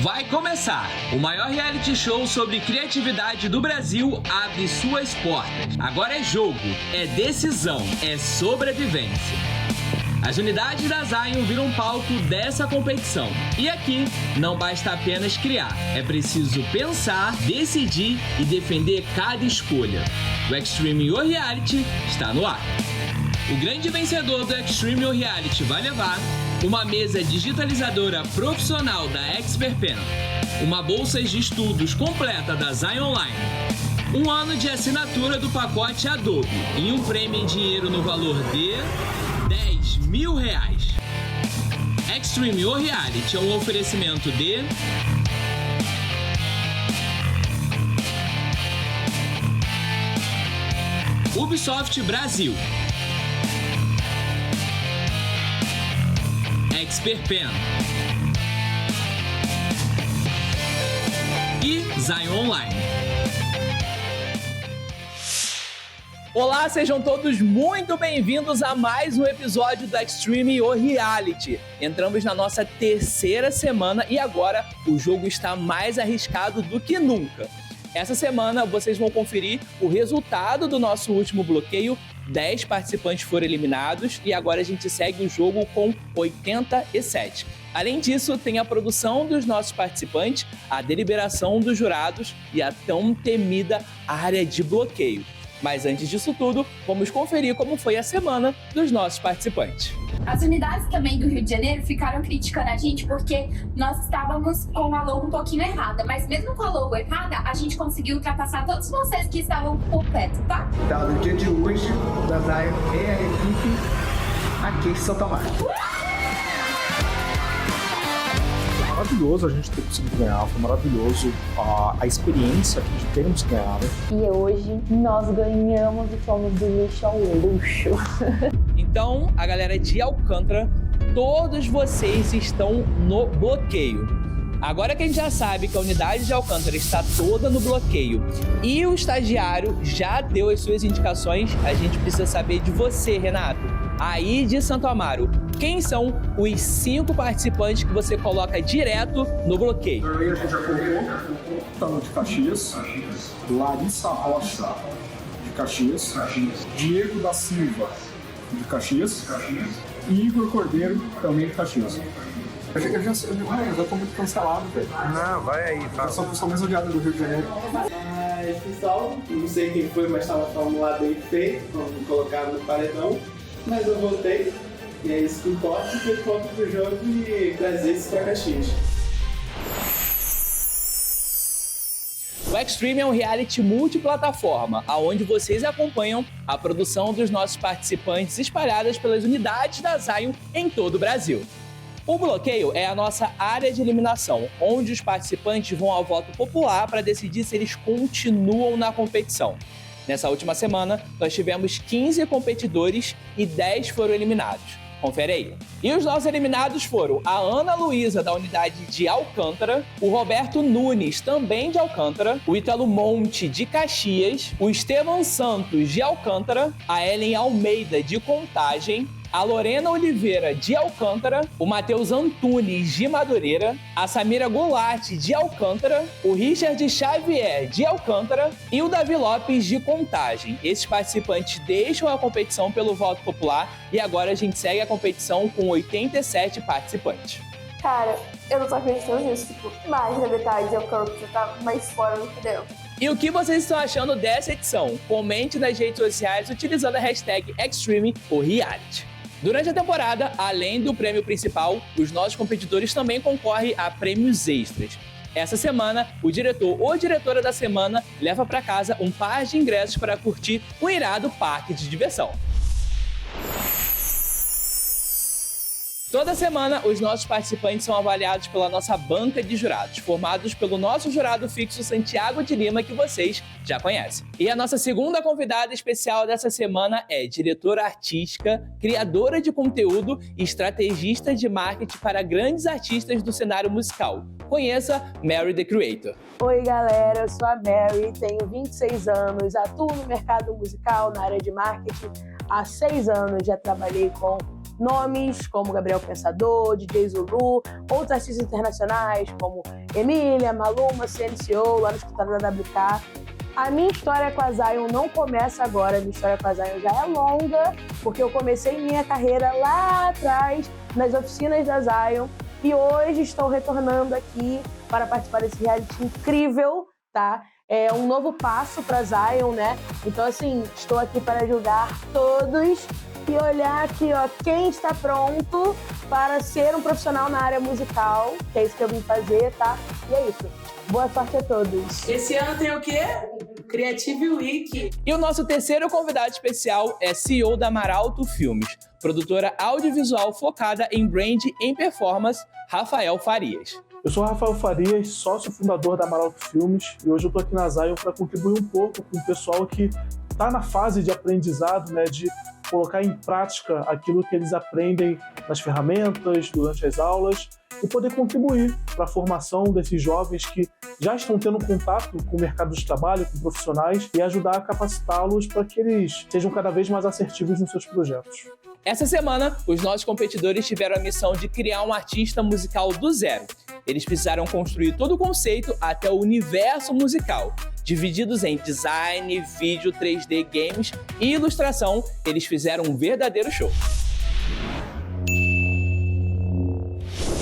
Vai começar! O maior reality show sobre criatividade do Brasil abre suas portas. Agora é jogo, é decisão, é sobrevivência. As unidades da Zion viram palco dessa competição. E aqui não basta apenas criar, é preciso pensar, decidir e defender cada escolha. O Extreme O Reality está no ar. O grande vencedor do Extreme O Reality vai levar uma mesa digitalizadora profissional da Expert Pen, uma bolsa de estudos completa da Zion Online, um ano de assinatura do pacote Adobe e um prêmio em dinheiro no valor de R$10 mil. Extreme O Reality é um oferecimento de Ubisoft Brasil, Expert Pen e Zion Online. Olá, sejam todos muito bem-vindos a mais um episódio do Extreme O Reality. Entramos na nossa terceira semana e agora o jogo está mais arriscado do que nunca. Essa semana vocês vão conferir o resultado do nosso último bloqueio. 10 participantes foram eliminados e agora a gente segue o jogo com 87. Além disso, tem a produção dos nossos participantes, a deliberação dos jurados e a tão temida área de bloqueio. Mas antes disso tudo, vamos conferir como foi a semana dos nossos participantes. As unidades também do Rio de Janeiro ficaram criticando a gente porque nós estávamos com a logo um pouquinho errada. Mas mesmo com a logo errada, a gente conseguiu ultrapassar todos vocês que estavam por perto, tá? Então, no dia de hoje, da Zion e a equipe aqui em Santo Amaro. Maravilhoso a gente ter conseguido ganhar, foi maravilhoso a experiência de termos ganhado. E hoje nós ganhamos e fomos do luxo ao luxo. Então, a galera de Alcântara, todos vocês estão no bloqueio. Agora que a gente já sabe que a unidade de Alcântara está toda no bloqueio e o estagiário já deu as suas indicações, a gente precisa saber de você, Renato. Aí de Santo Amaro, quem são os 5 participantes que você coloca direto no bloqueio? Aí a gente já colocou Tano de Caxias, Larissa Rocha de Caxias, Diego da Silva de Caxias e Igor Cordeiro também de Caxias. Eu já tô muito cancelado, velho. Não, vai aí, tá. Eu sou mais odiado do Rio de Janeiro. Mas, pessoal, não sei quem foi, mas estava falando lá bem feito, então me colocaram no paredão. Mas eu voltei, e é isso que importa, foi ponto do jogo e trazer isso pra Caxias. O Extreme é um reality multiplataforma, onde vocês acompanham a produção dos nossos participantes espalhadas pelas unidades da Zion em todo o Brasil. O bloqueio é a nossa área de eliminação, onde os participantes vão ao voto popular para decidir se eles continuam na competição. Nessa última semana, nós tivemos 15 competidores e 10 foram eliminados. Confere aí. E os nossos eliminados foram a Ana Luísa, da unidade de Alcântara, o Roberto Nunes, também de Alcântara, o Ítalo Monte, de Caxias, o Estevam Santos, de Alcântara, a Ellen Almeida, de Contagem, a Lorena Oliveira, de Alcântara, o Matheus Antunes, de Madureira, a Samira Goulart, de Alcântara, o Richard Xavier, de Alcântara e o Davi Lopes, de Contagem. Esses participantes deixam a competição pelo voto popular e agora a gente segue a competição com 87 participantes. Cara, eu não tô acreditando nisso. Tipo, mais da metade de Alcântara tá mais fora do que dentro. E o que vocês estão achando dessa edição? Comente nas redes sociais utilizando a hashtag ExtremeOReality. Durante a temporada, além do prêmio principal, os nossos competidores também concorrem a prêmios extras. Essa semana, o diretor ou diretora da semana leva para casa um par de ingressos para curtir um irado parque de diversão. Toda semana, os nossos participantes são avaliados pela nossa banca de jurados, formados pelo nosso jurado fixo Santiago de Lima, que vocês já conhecem. E a nossa segunda convidada especial dessa semana é diretora artística, criadora de conteúdo e estrategista de marketing para grandes artistas do cenário musical. Conheça Mary the Creator. Oi, galera, eu sou a Mary, tenho 26 anos, atuo no mercado musical, na área de marketing há 6 anos, já trabalhei com nomes como Gabriel Pensador, DJ Zulu, outros artistas internacionais como Emília, Maluma, CNCO, lá no escritório da WK. A minha história com a Zion não começa agora, a minha história com a Zion já é longa, porque eu comecei minha carreira lá atrás, nas oficinas da Zion, e hoje estou retornando aqui para participar desse reality incrível, tá? É um novo passo para Zion, né? Então, assim, estou aqui para ajudar todos e olhar aqui, ó, quem está pronto para ser um profissional na área musical, que é isso que eu vim fazer, tá? E é isso. Boa sorte a todos. Esse ano tem o quê? Creative Week. E o nosso terceiro convidado especial é CEO da Maralto Filmes, produtora audiovisual focada em brand e performance, Rafael Farias. Eu sou Rafael Farias, sócio fundador da Maralto Filmes, e hoje eu estou aqui na Zion para contribuir um pouco com o pessoal que está na fase de aprendizado, né, de colocar em prática aquilo que eles aprendem nas ferramentas, durante as aulas, e poder contribuir para a formação desses jovens que já estão tendo contato com o mercado de trabalho, com profissionais, e ajudar a capacitá-los para que eles sejam cada vez mais assertivos nos seus projetos. Essa semana, os nossos competidores tiveram a missão de criar um artista musical do zero. Eles precisaram construir todo o conceito até o universo musical. Divididos em design, vídeo, 3D, games e ilustração, eles fizeram um verdadeiro show.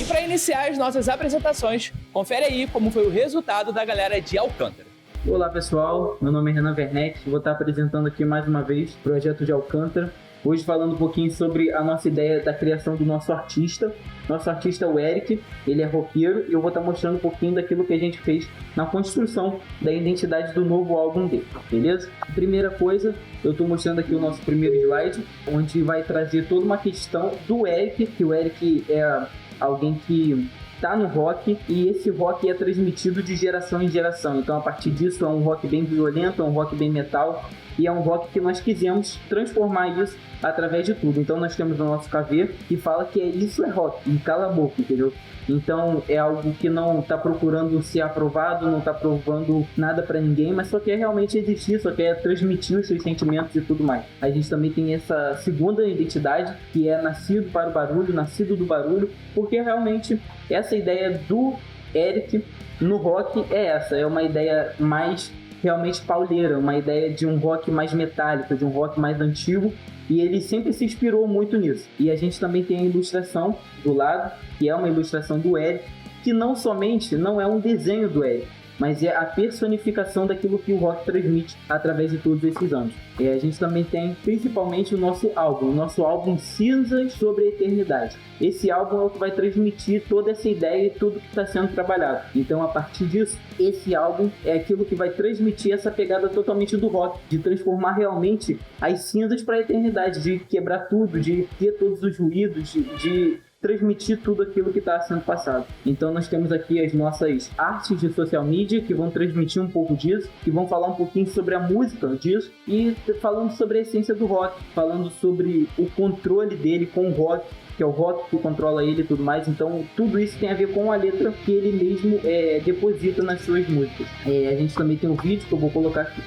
E para iniciar as nossas apresentações, confere aí como foi o resultado da galera de Alcântara. Olá pessoal, meu nome é Renan Werneck, vou estar apresentando aqui mais uma vez o projeto de Alcântara. Hoje falando um pouquinho sobre a nossa ideia da criação do nosso artista. Nosso artista é o Eric, ele é roqueiro e eu vou estar mostrando um pouquinho daquilo que a gente fez na construção da identidade do novo álbum dele, beleza? Primeira coisa, eu estou mostrando aqui o nosso primeiro slide, onde vai trazer toda uma questão do Eric, que o Eric é alguém que tá no rock e esse rock é transmitido de geração em geração. Então a partir disso é um rock bem violento, é um rock bem metal e é um rock que nós quisemos transformar isso através de tudo. Então nós temos o nosso KV que fala que isso é rock e cala a boca, entendeu? Então é algo que não tá procurando ser aprovado, não tá provando nada pra ninguém, mas só quer realmente existir, só quer transmitir os seus sentimentos e tudo mais. A gente também tem essa segunda identidade que é nascido para o barulho, nascido do barulho, porque realmente essa ideia do Eric no rock é uma ideia mais realmente pauleira, uma ideia de um rock mais metálico, de um rock mais antigo, e ele sempre se inspirou muito nisso. E a gente também tem a ilustração do lado, que é uma ilustração do Eric, que não somente não é um desenho do Eric, mas é a personificação daquilo que o rock transmite através de todos esses anos. E a gente também tem principalmente o nosso álbum Cinzas sobre a Eternidade. Esse álbum é o que vai transmitir toda essa ideia e tudo que está sendo trabalhado. Então, a partir disso, esse álbum é aquilo que vai transmitir essa pegada totalmente do rock, de transformar realmente as cinzas para a eternidade, de quebrar tudo, de ter todos os ruídos, de transmitir tudo aquilo que está sendo passado. Então nós temos aqui as nossas artes de social media que vão transmitir um pouco disso, que vão falar um pouquinho sobre a música disso e falando sobre a essência do rock, falando sobre o controle dele com o rock, que é o rock que controla ele e tudo mais. Então tudo isso tem a ver com a letra que ele mesmo deposita nas suas músicas. A gente também tem um vídeo que eu vou colocar aqui.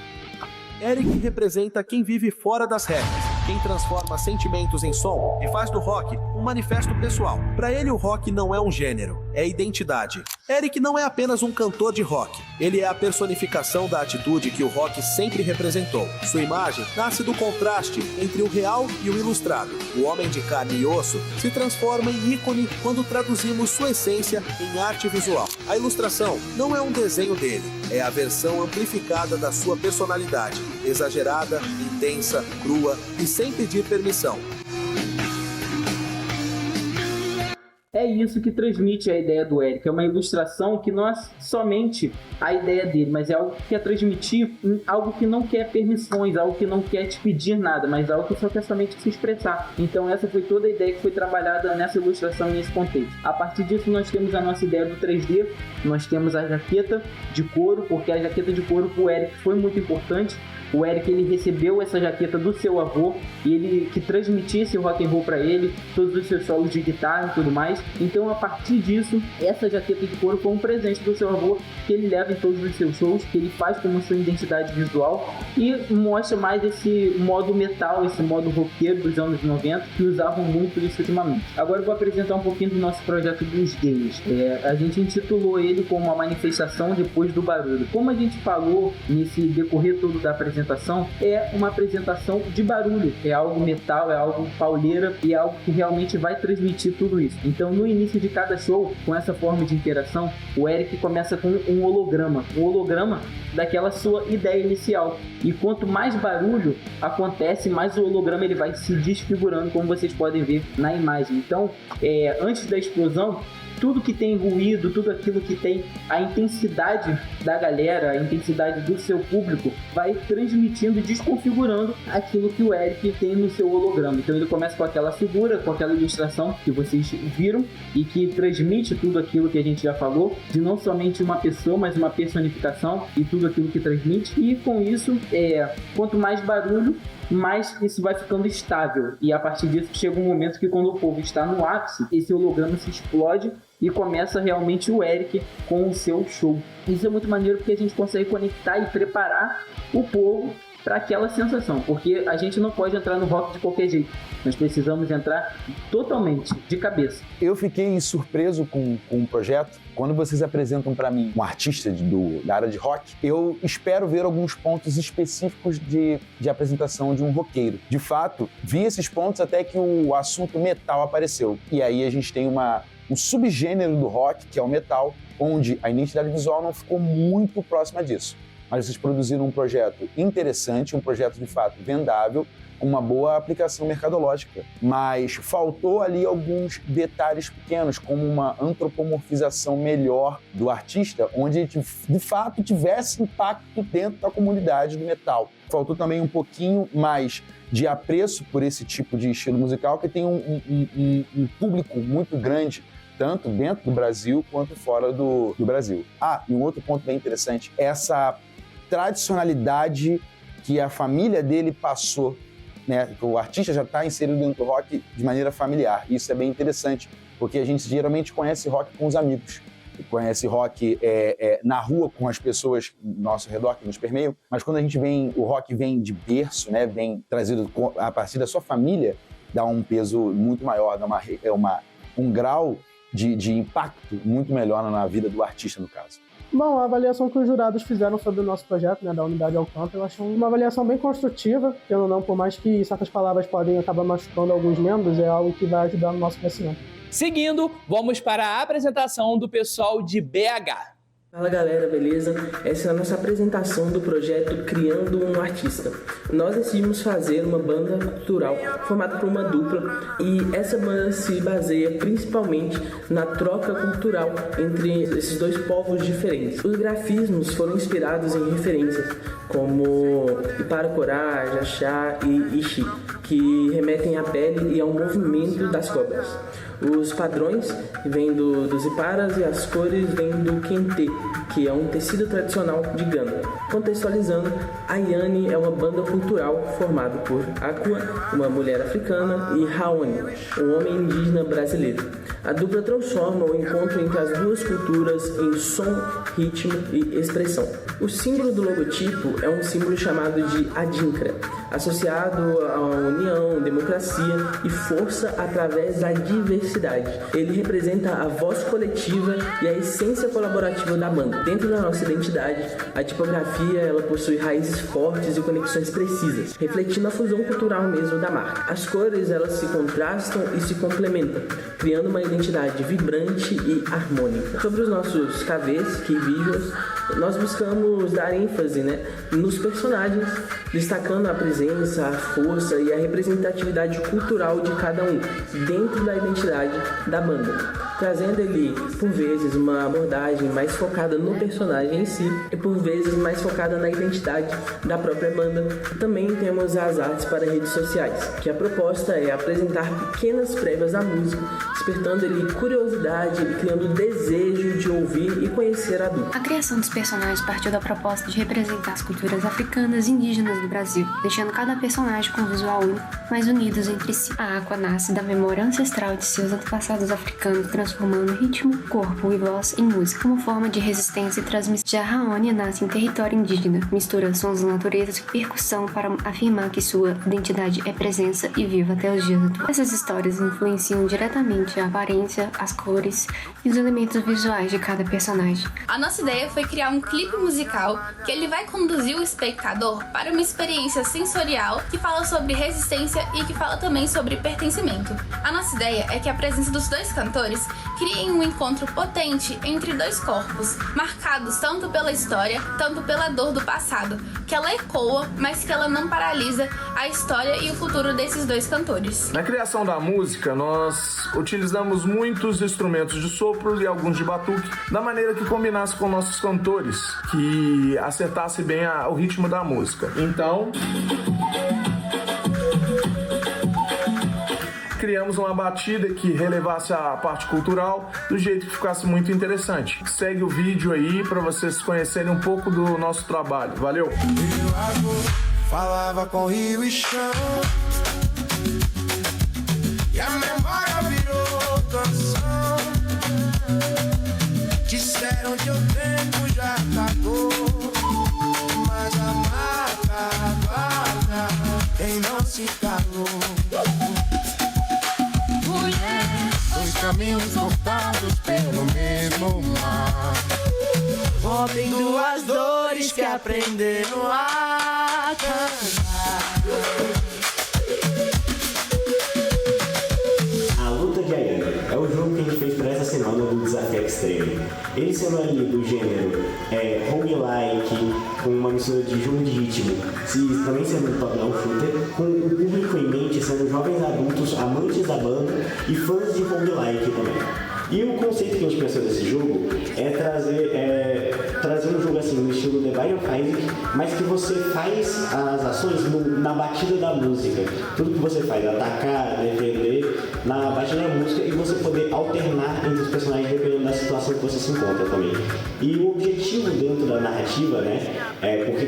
Eric representa quem vive fora das regras, quem transforma sentimentos em som e faz do rock um manifesto pessoal. Para ele, o rock não é um gênero, é identidade. Eric não é apenas um cantor de rock, ele é a personificação da atitude que o rock sempre representou. Sua imagem nasce do contraste entre o real e o ilustrado. O homem de carne e osso se transforma em ícone quando traduzimos sua essência em arte visual. A ilustração não é um desenho dele, é a versão amplificada da sua personalidade, exagerada, intensa, crua e sem pedir permissão. É isso que transmite a ideia do Eric. É uma ilustração que não é somente a ideia dele, mas é algo que quer transmitir algo que não quer permissões, algo que não quer te pedir nada, mas algo que só quer somente se expressar. Então essa foi toda a ideia que foi trabalhada nessa ilustração e nesse contexto. A partir disso nós temos a nossa ideia do 3D, nós temos a jaqueta de couro, porque a jaqueta de couro para o Eric foi muito importante. O Eric, ele recebeu essa jaqueta do seu avô e ele que transmitia esse rock and roll para ele, todos os seus solos de guitarra e tudo mais. Então, a partir disso, essa jaqueta de couro foi um presente do seu avô, que ele leva em todos os seus shows, que ele faz como sua identidade visual e mostra mais esse modo metal, esse modo roqueiro dos anos 90, que usavam muito isso ultimamente. Agora eu vou apresentar um pouquinho do nosso projeto dos gays. A gente intitulou ele como uma manifestação depois do barulho. Como a gente falou nesse decorrer todo da apresentação, é uma apresentação de barulho, é algo metal, é algo pauleira e é algo que realmente vai transmitir tudo isso. Então, no início de cada show, com essa forma de interação, o Eric começa com um holograma daquela sua ideia inicial. E quanto mais barulho acontece, mais o holograma ele vai se desfigurando, como vocês podem ver na imagem. Então, antes da explosão, tudo que tem ruído, tudo aquilo que tem a intensidade da galera, a intensidade do seu público, vai transmitindo e desconfigurando aquilo que o Eric tem no seu holograma. Então ele começa com aquela figura, com aquela ilustração que vocês viram e que transmite tudo aquilo que a gente já falou, de não somente uma pessoa, mas uma personificação e tudo aquilo que transmite. E com isso, quanto mais barulho, mais isso vai ficando estável. E a partir disso chega um momento que, quando o povo está no ápice, esse holograma se explode e começa realmente o Eric com o seu show. Isso é muito maneiro porque a gente consegue conectar e preparar o povo para aquela sensação, porque a gente não pode entrar no rock de qualquer jeito. Nós precisamos entrar totalmente de cabeça. Eu fiquei surpreso com o projeto. Quando vocês apresentam para mim um artista da área de rock, eu espero ver alguns pontos específicos de apresentação de um roqueiro. De fato, vi esses pontos até que o assunto metal apareceu. E aí a gente tem um subgênero do rock, que é o metal, onde a identidade visual não ficou muito próxima disso. Mas vocês produziram um projeto interessante, um projeto de fato vendável, com uma boa aplicação mercadológica. Mas faltou ali alguns detalhes pequenos, como uma antropomorfização melhor do artista, onde de fato tivesse impacto dentro da comunidade do metal. Faltou também um pouquinho mais de apreço por esse tipo de estilo musical, que tem um público muito grande, tanto dentro do Brasil quanto fora do Brasil. E um outro ponto bem interessante, essa tradicionalidade que a família dele passou, né? O artista já está inserido dentro do rock de maneira familiar. Isso é bem interessante, porque a gente geralmente conhece rock com os amigos, conhece rock na rua com as pessoas ao nosso redor que nos permeiam, mas quando o rock vem de berço, né? Vem trazido a partir da sua família, dá um peso muito maior, dá um grau de impacto muito melhor na vida do artista, no caso. Bom, a avaliação que os jurados fizeram sobre o nosso projeto, né, da Unidade Alcântara, eu acho uma avaliação bem construtiva, pelo não, por mais que certas palavras podem acabar machucando alguns membros, é algo que vai ajudar no nosso crescimento. Seguindo, vamos para a apresentação do pessoal de BH. Fala galera, beleza? Essa é a nossa apresentação do projeto Criando um Artista. Nós decidimos fazer uma banda cultural formada por uma dupla e essa banda se baseia principalmente na troca cultural entre esses dois povos diferentes. Os grafismos foram inspirados em referências como Iparacorá, Jaxá e Ixi, que remetem à pele e ao movimento das cobras. Os padrões vêm dos iparas e as cores vêm do kente, que é um tecido tradicional de Gana. Contextualizando, a Yane é uma banda cultural formada por Akua, uma mulher africana, e Raoni, um homem indígena brasileiro. A dupla transforma o encontro entre as duas culturas em som, ritmo e expressão. O símbolo do logotipo é um símbolo chamado de Adinkra, associado à união, democracia e força através da diversidade. Ele representa a voz coletiva e a essência colaborativa da banda. Dentro da nossa identidade, a tipografia ela possui raízes fortes e conexões precisas, refletindo a fusão cultural mesmo da marca. As cores elas se contrastam e se complementam, criando uma identidade vibrante e harmônica. Sobre os nossos KVs, Key Visuals, nós buscamos dar ênfase, nos personagens, destacando a presença, a força e a representatividade cultural de cada um, dentro da identidade da banda, trazendo ali, por vezes, uma abordagem mais focada no personagem em si e, por vezes, mais focada na identidade da própria banda. Também temos as artes para redes sociais, que a proposta é apresentar pequenas prévias da música, despertando ali curiosidade, criando desejo de ouvir e conhecer a dupla. A criação dos personagens partiu da proposta de representar as culturas africanas e indígenas do Brasil, deixando cada personagem com um visual único, mas unidos entre si. A Aqua nasce da memória ancestral de seus antepassados africanos, transformando ritmo, corpo e voz em música, como forma de resistência e transmissão. Já Raoni nasce em território indígena, mistura sons da natureza e percussão para afirmar que sua identidade é presença e viva até os dias atuais. Essas histórias influenciam diretamente a aparência, as cores e os elementos visuais de cada personagem. A nossa ideia foi criar um clipe musical que ele vai conduzir o espectador para uma experiência sensorial que fala sobre resistência e que fala também sobre pertencimento. A nossa ideia é que a presença dos dois cantores criem um encontro potente entre dois corpos, marcados tanto pela história, tanto pela dor do passado, que ela ecoa, mas que ela não paralisa a história e o futuro desses dois cantores. Na criação da música, nós utilizamos muitos instrumentos de sopro e alguns de batuque, da maneira que combinasse com nossos cantores, que acertasse bem o ritmo da música. Então, criamos uma batida que relevasse a parte cultural do jeito que ficasse muito interessante. Segue o vídeo aí para vocês conhecerem um pouco do nosso trabalho. Valeu! Falava com rio e chão, e a memória virou canção. Disseram que o tempo já acabou, mas a mata guarda quem não se calou. Dois caminhos cortados pelo mesmo mar. Ontem duas dores que aprenderam a cantar. A Luta de Ayane é o jogo que a gente fez para essa semana do Desafio Extreme. Ele sendo ali do gênero roguelike, com uma mistura de jogo de ritmo, também sendo um top-down shooter, com o público em mente sendo jovens adultos, amantes da banda e fãs de roguelike também. E o conceito que a gente pensou desse jogo é trazer um jogo assim, no estilo The Binding of Isaac, mas que você faz as ações na batida da música. Tudo que você faz, atacar, defender, na batida da música, e você poder alternar entre os personagens dependendo da situação que você se encontra também. E o objetivo dentro da narrativa, né, por que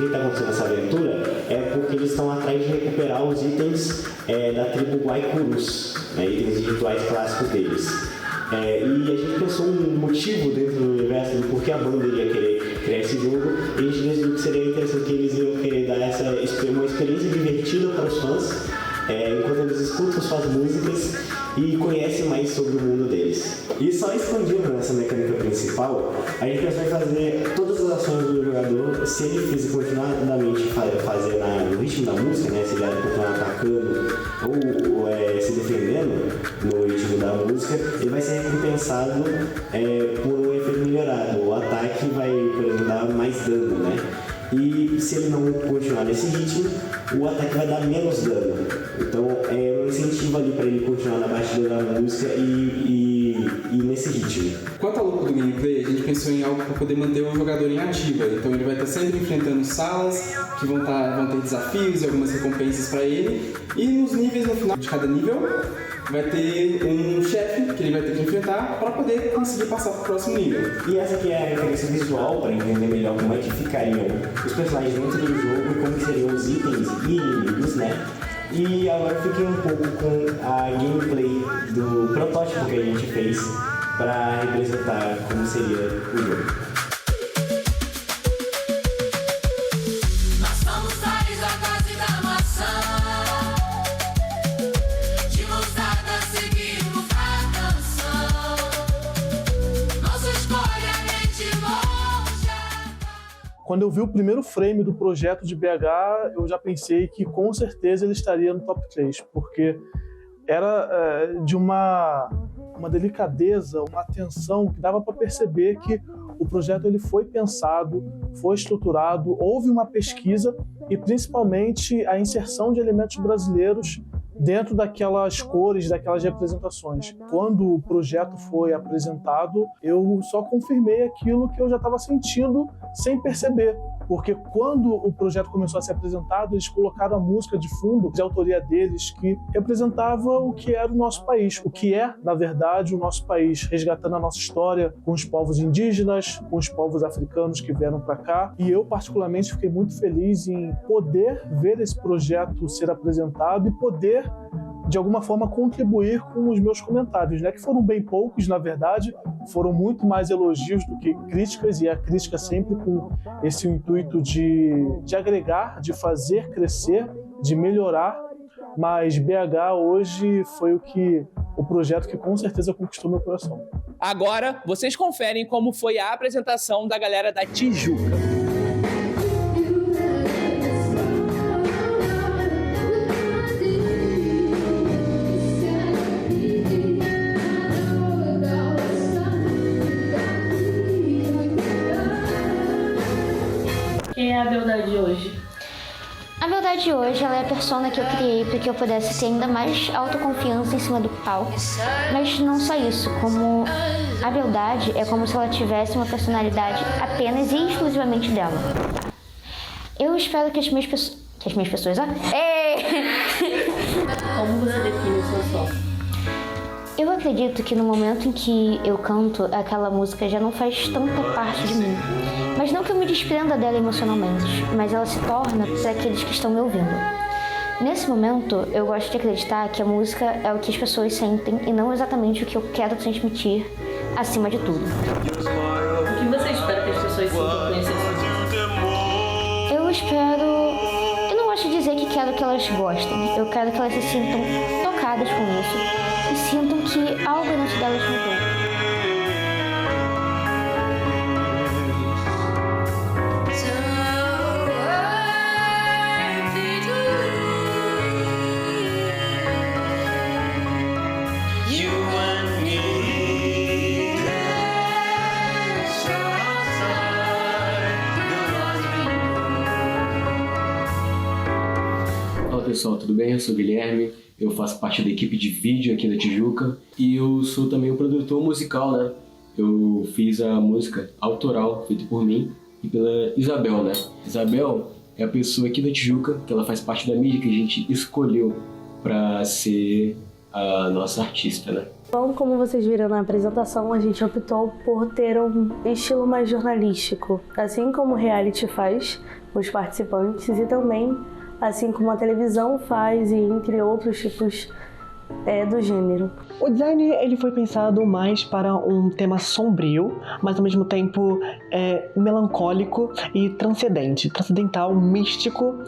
está acontecendo essa aventura, é porque eles estão atrás de recuperar os itens da tribo Guaicurus, né, itens rituais clássicos deles. E a gente pensou um motivo dentro do universo do porquê a banda iria querer criar esse jogo, e a gente decidiu que seria interessante que eles iam querer dar uma experiência divertida para os fãs, enquanto eles escutam suas músicas e conhecem mais sobre o mundo deles. E só expandindo essa mecânica principal, a gente pensou em fazer todas as ações do jogador, se ele fizer continuadamente fazer no ritmo da música, né, se ele continuar atacando ou se defendendo no ritmo da música, ele vai ser recompensado por um efeito melhorado. O ataque vai, por exemplo, dar mais dano, né? E se ele não continuar nesse ritmo, o ataque vai dar menos dano. Então é um incentivo ali para ele continuar na batida da música e nesse ritmo. Quanto ao lucro do gameplay, a gente pensou em algo para poder manter o jogador em ativa. Então ele vai estar sempre enfrentando salas que vão ter desafios e algumas recompensas para ele. E nos níveis no final de cada nível vai ter um chefe que ele vai ter que enfrentar para poder conseguir passar para o próximo nível. E essa aqui é a referência visual para entender melhor como é que ficariam os personagens dentro do jogo e como seriam os itens e inimigos, né? E agora fiquei um pouco com a gameplay do protótipo que a gente fez para representar como seria o jogo. Quando eu vi o primeiro frame do projeto de BH, eu já pensei que com certeza ele estaria no top 3, porque era de uma delicadeza, uma atenção que dava para perceber que o projeto ele foi pensado, foi estruturado, houve uma pesquisa e principalmente a inserção de elementos brasileiros dentro daquelas cores, daquelas representações. Quando o projeto foi apresentado, eu só confirmei aquilo que eu já estava sentindo sem perceber. Porque quando o projeto começou a ser apresentado, eles colocaram a música de fundo, de autoria deles, que representava o que era o nosso país. O que é, na verdade, o nosso país, resgatando a nossa história com os povos indígenas, com os povos africanos que vieram para cá. E eu, particularmente, fiquei muito feliz em poder ver esse projeto ser apresentado e poder, de alguma forma, contribuir com os meus comentários, né? Que foram bem poucos, na verdade, foram muito mais elogios do que críticas, e a crítica sempre com esse intuito de agregar, de fazer crescer, de melhorar. Mas BH hoje foi o projeto que com certeza conquistou meu coração. Agora, vocês conferem como foi a apresentação da galera da Tijuca. Quem é a Beldade hoje? A Beldade hoje, ela é a persona que eu criei para que eu pudesse ter ainda mais autoconfiança em cima do palco. Mas não só isso, como a Beldade é como se ela tivesse uma personalidade apenas e exclusivamente dela. Eu espero que as minhas pessoas... Como você define o seu som? Eu acredito que no momento em que eu canto, aquela música já não faz tanta parte de mim. Mas não que eu me desprenda dela emocionalmente, mas ela se torna para aqueles que estão me ouvindo. Nesse momento, eu gosto de acreditar que a música é o que as pessoas sentem e não exatamente o que eu quero transmitir acima de tudo. O que você espera que as pessoas sintam com esse assunto? Eu espero... Eu não gosto de dizer que quero que elas gostem. Eu quero que elas se sintam tocadas com isso e sintam que algo dentro delas mudou. Olá pessoal, tudo bem? Eu sou o Guilherme, eu faço parte da equipe de vídeo aqui da Tijuca e eu sou também o produtor musical, né? Eu fiz a música autoral feita por mim e pela Isabel, né? Isabel é a pessoa aqui da Tijuca, que ela faz parte da mídia que a gente escolheu para ser a nossa artista, né? Bom, como vocês viram na apresentação, a gente optou por ter um estilo mais jornalístico, assim como o reality faz os participantes e também assim como a televisão faz, e entre outros tipos do gênero. O design ele foi pensado mais para um tema sombrio, mas ao mesmo tempo melancólico e transcendental, místico,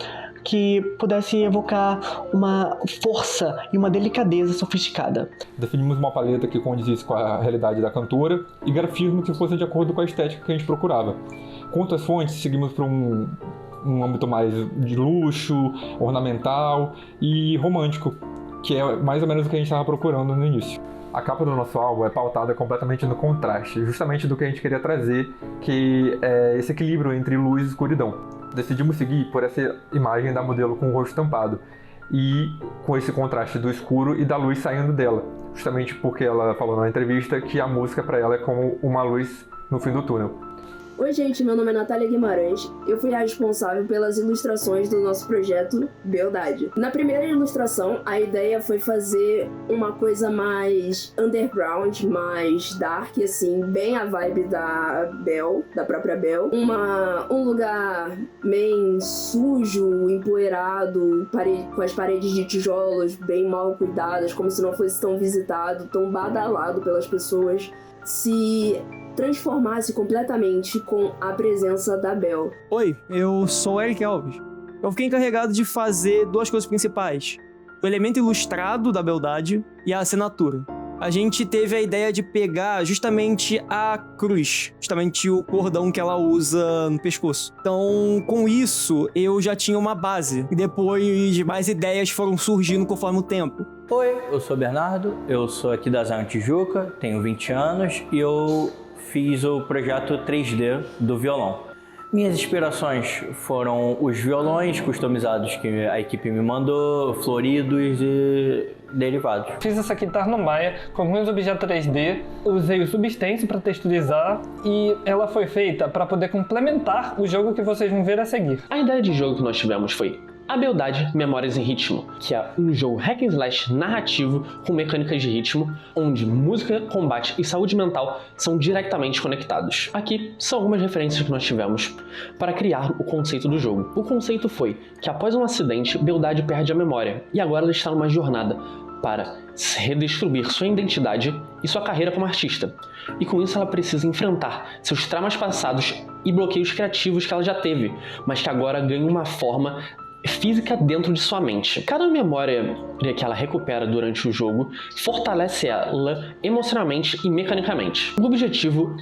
que pudesse evocar uma força e uma delicadeza sofisticada. Definimos uma paleta que condizisse com a realidade da cantora e grafismo que fosse de acordo com a estética que a gente procurava. Quanto às fontes, seguimos para um âmbito mais de luxo, ornamental e romântico, que é mais ou menos o que a gente estava procurando no início. A capa do nosso álbum é pautada completamente no contraste, justamente do que a gente queria trazer, que é esse equilíbrio entre luz e escuridão. Decidimos seguir por essa imagem da modelo com o rosto tampado e com esse contraste do escuro e da luz saindo dela, justamente porque ela falou na entrevista que a música para ela é como uma luz no fim do túnel. Oi gente, meu nome é Natália Guimarães, eu fui a responsável pelas ilustrações do nosso projeto Beldade. Na primeira ilustração, a ideia foi fazer uma coisa mais underground, mais dark, assim, bem a vibe da Bel, da própria Bel. Um lugar bem sujo, empoeirado, com as paredes de tijolos bem mal cuidadas, como se não fosse tão visitado, tão badalado pelas pessoas. Se transformasse completamente com a presença da Bel. Oi, eu sou o Eric Alves. Eu fiquei encarregado de fazer duas coisas principais: o elemento ilustrado da Beldade e a assinatura. A gente teve a ideia de pegar justamente a cruz, justamente o cordão que ela usa no pescoço. Então, com isso, eu já tinha uma base. E depois, mais ideias foram surgindo conforme o tempo. Oi, eu sou o Bernardo, eu sou aqui da Zion Tijuca, tenho 20 anos e eu fiz o projeto 3D do violão. Minhas inspirações foram os violões customizados que a equipe me mandou, floridos e derivados. Fiz essa guitarra no Maya com alguns objetos 3D, usei o Substance para texturizar e ela foi feita para poder complementar o jogo que vocês vão ver a seguir. A ideia de jogo que nós tivemos foi A Beldade Memórias em Ritmo, que é um jogo hack and slash narrativo com mecânicas de ritmo, onde música, combate e saúde mental são diretamente conectados. Aqui são algumas referências que nós tivemos para criar o conceito do jogo. O conceito foi que após um acidente, Beldade perde a memória e agora ela está numa jornada para redestruir sua identidade e sua carreira como artista. E com isso ela precisa enfrentar seus traumas passados e bloqueios criativos que ela já teve, mas que agora ganham uma forma física dentro de sua mente. Cada memória que ela recupera durante o jogo fortalece ela emocionalmente e mecanicamente. O objetivo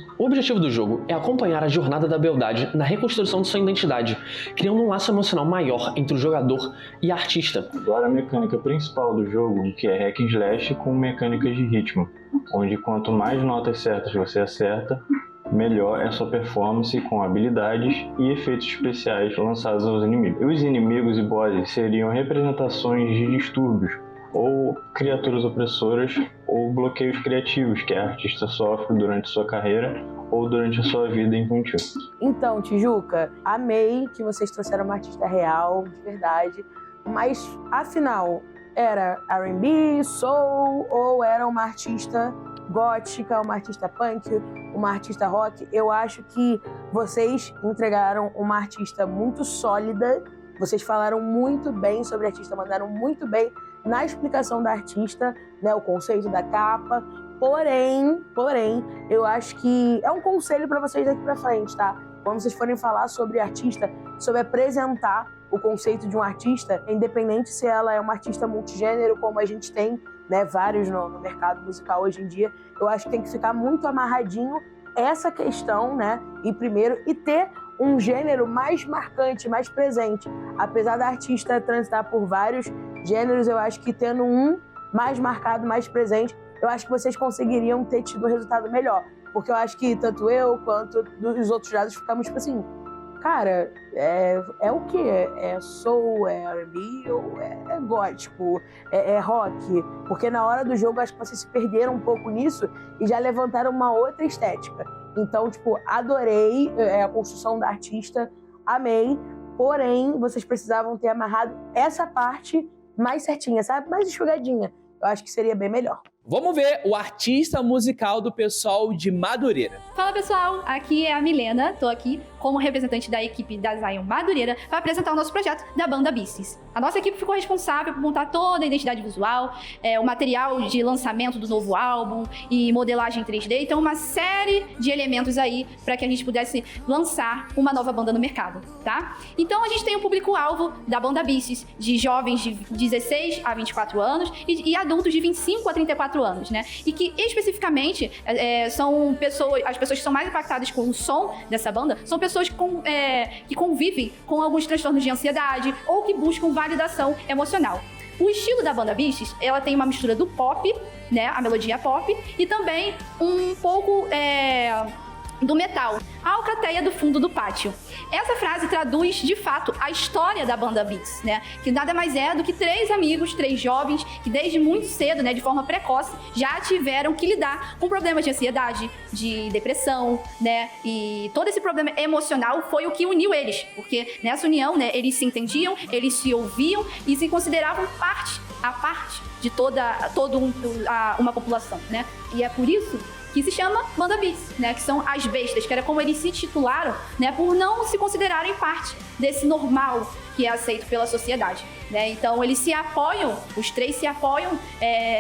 do jogo é acompanhar a jornada da Beldade na reconstrução de sua identidade, criando um laço emocional maior entre o jogador e a artista. Agora a mecânica principal do jogo, que é hack and slash com mecânicas de ritmo, onde quanto mais notas certas você acerta, melhor é a sua performance com habilidades e efeitos especiais lançados aos inimigos. Os inimigos e bosses seriam representações de distúrbios, ou criaturas opressoras, ou bloqueios criativos que a artista sofre durante sua carreira ou durante a sua vida infantil. Então, Tijuca, amei que vocês trouxeram uma artista real, de verdade, mas afinal, era R&B, soul ou era uma artista gótica, uma artista punk, uma artista rock? Eu acho que vocês entregaram uma artista muito sólida, vocês falaram muito bem sobre a artista, mandaram muito bem na explicação da artista, né, o conceito da capa, porém, eu acho que é um conselho para vocês daqui para frente, tá? Quando vocês forem falar sobre artista, sobre apresentar o conceito de um artista, independente se ela é uma artista multigênero, como a gente tem, né, vários no mercado musical hoje em dia, eu acho que tem que ficar muito amarradinho essa questão, né, e primeiro, e ter um gênero mais marcante, mais presente. Apesar da artista transitar por vários gêneros, eu acho que tendo um mais marcado, mais presente, eu acho que vocês conseguiriam ter tido um resultado melhor. Porque eu acho que tanto eu quanto os outros jurados ficamos tipo assim, cara, é o quê? É soul, é R&B ou é gótico, é rock? Porque na hora do jogo acho que vocês se perderam um pouco nisso e já levantaram uma outra estética. Então, tipo, adorei a construção da artista, amei, porém, vocês precisavam ter amarrado essa parte mais certinha, sabe? Mais enxugadinha. Eu acho que seria bem melhor. Vamos ver o artista musical do pessoal de Madureira. Fala pessoal, aqui é a Milena, tô aqui como representante da equipe da Zion Madureira para apresentar o nosso projeto da banda Bices. A nossa equipe ficou responsável por montar toda a identidade visual, o material de lançamento do novo álbum e modelagem 3D, então uma série de elementos aí para que a gente pudesse lançar uma nova banda no mercado, tá? Então a gente tem o público-alvo da banda Bices de jovens de 16 a 24 anos e adultos de 25 a 34 anos, né? E que especificamente são as pessoas que são mais impactadas com o som dessa banda são pessoas que convivem com alguns transtornos de ansiedade ou que buscam validação emocional. O estilo da banda Bices, ela tem uma mistura do pop, né? A melodia pop e também um pouco do metal. A alcateia do fundo do pátio. Essa frase traduz, de fato, a história da banda Bices, né? Que nada mais é do que 3 amigos, 3 jovens, que desde muito cedo, né, de forma precoce, já tiveram que lidar com problemas de ansiedade, de depressão, né? E todo esse problema emocional foi o que uniu eles, porque nessa união, né, eles se entendiam, eles se ouviam e se consideravam parte de uma população, né? E é por isso que se chama Banda Bices, né? Que são as bestas, que era como eles se titularam, né? Por não se considerarem parte desse normal que é aceito pela sociedade, né? Então eles se apoiam, os 3 se apoiam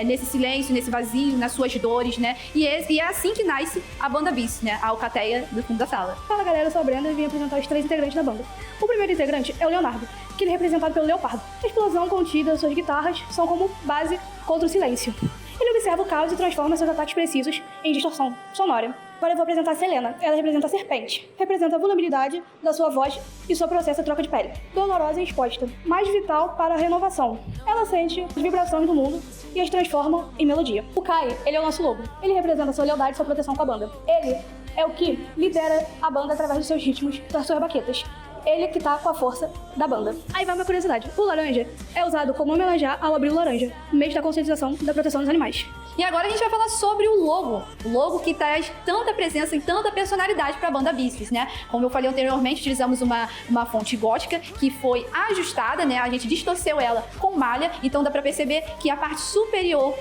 nesse silêncio, nesse vazio, nas suas dores, né? E é assim que nasce a Banda Bices, né? A alcateia do fundo da sala. Fala galera, eu sou a Brenda e vim apresentar os 3 integrantes da banda. O primeiro integrante é o Leonardo, que ele é representado pelo Leopardo. A explosão contida, suas guitarras são como base contra o silêncio. Ele observa o caos e transforma seus ataques precisos em distorção sonora. Agora eu vou apresentar a Selena. Ela representa a serpente. Representa a vulnerabilidade da sua voz e seu processo de troca de pele. Dolorosa e exposta, mais vital para a renovação. Ela sente as vibrações do mundo e as transforma em melodia. O Kai, ele é o nosso lobo. Ele representa a sua lealdade e sua proteção com a banda. Ele é o que lidera a banda através dos seus ritmos, das suas baquetas. Ele que tá com a força da banda. Aí vai uma curiosidade. O laranja é usado como homenagear ao Abril Laranja, mês da conscientização da proteção dos animais. E agora a gente vai falar sobre o logo. O logo que traz tanta presença e tanta personalidade para a banda Beasties, né? Como eu falei anteriormente, utilizamos uma fonte gótica que foi ajustada, né? A gente distorceu ela com malha, então dá para perceber que a parte superior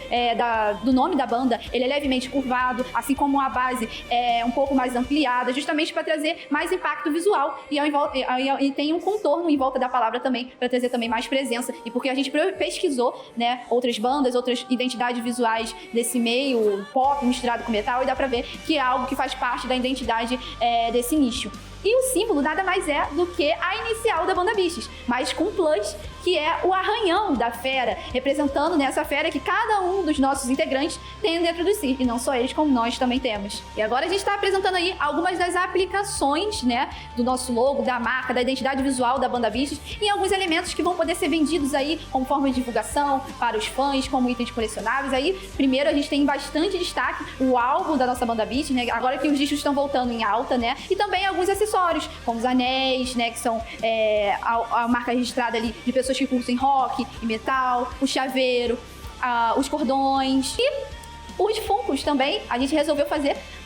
do nome da banda, ele é levemente curvado, assim como a base é um pouco mais ampliada, justamente para trazer mais impacto visual e tem um contorno em volta da palavra também, para trazer também mais presença. E porque a gente pesquisou, né, outras bandas, outras identidades visuais desse meio pop misturado com metal, e dá pra ver que é algo que faz parte da identidade desse nicho. E o símbolo nada mais é do que a inicial da banda Beasties, mas com plus, que é o arranhão da fera, representando nessa fera que cada um dos nossos integrantes tem dentro de si, e não só eles, como nós também temos. E agora a gente está apresentando aí algumas das aplicações, né, do nosso logo, da marca, da identidade visual da banda Beasties, e alguns elementos que vão poder ser vendidos aí como forma de divulgação para os fãs, como itens colecionáveis. Aí, primeiro, a gente tem bastante destaque o álbum da nossa banda Beasties, né, agora que os discos estão voltando em alta, né, e também alguns acessórios, como os anéis, né, que são a marca registrada ali de pessoas que curtem rock e metal, o chaveiro, os cordões e os Funkos também. A gente resolveu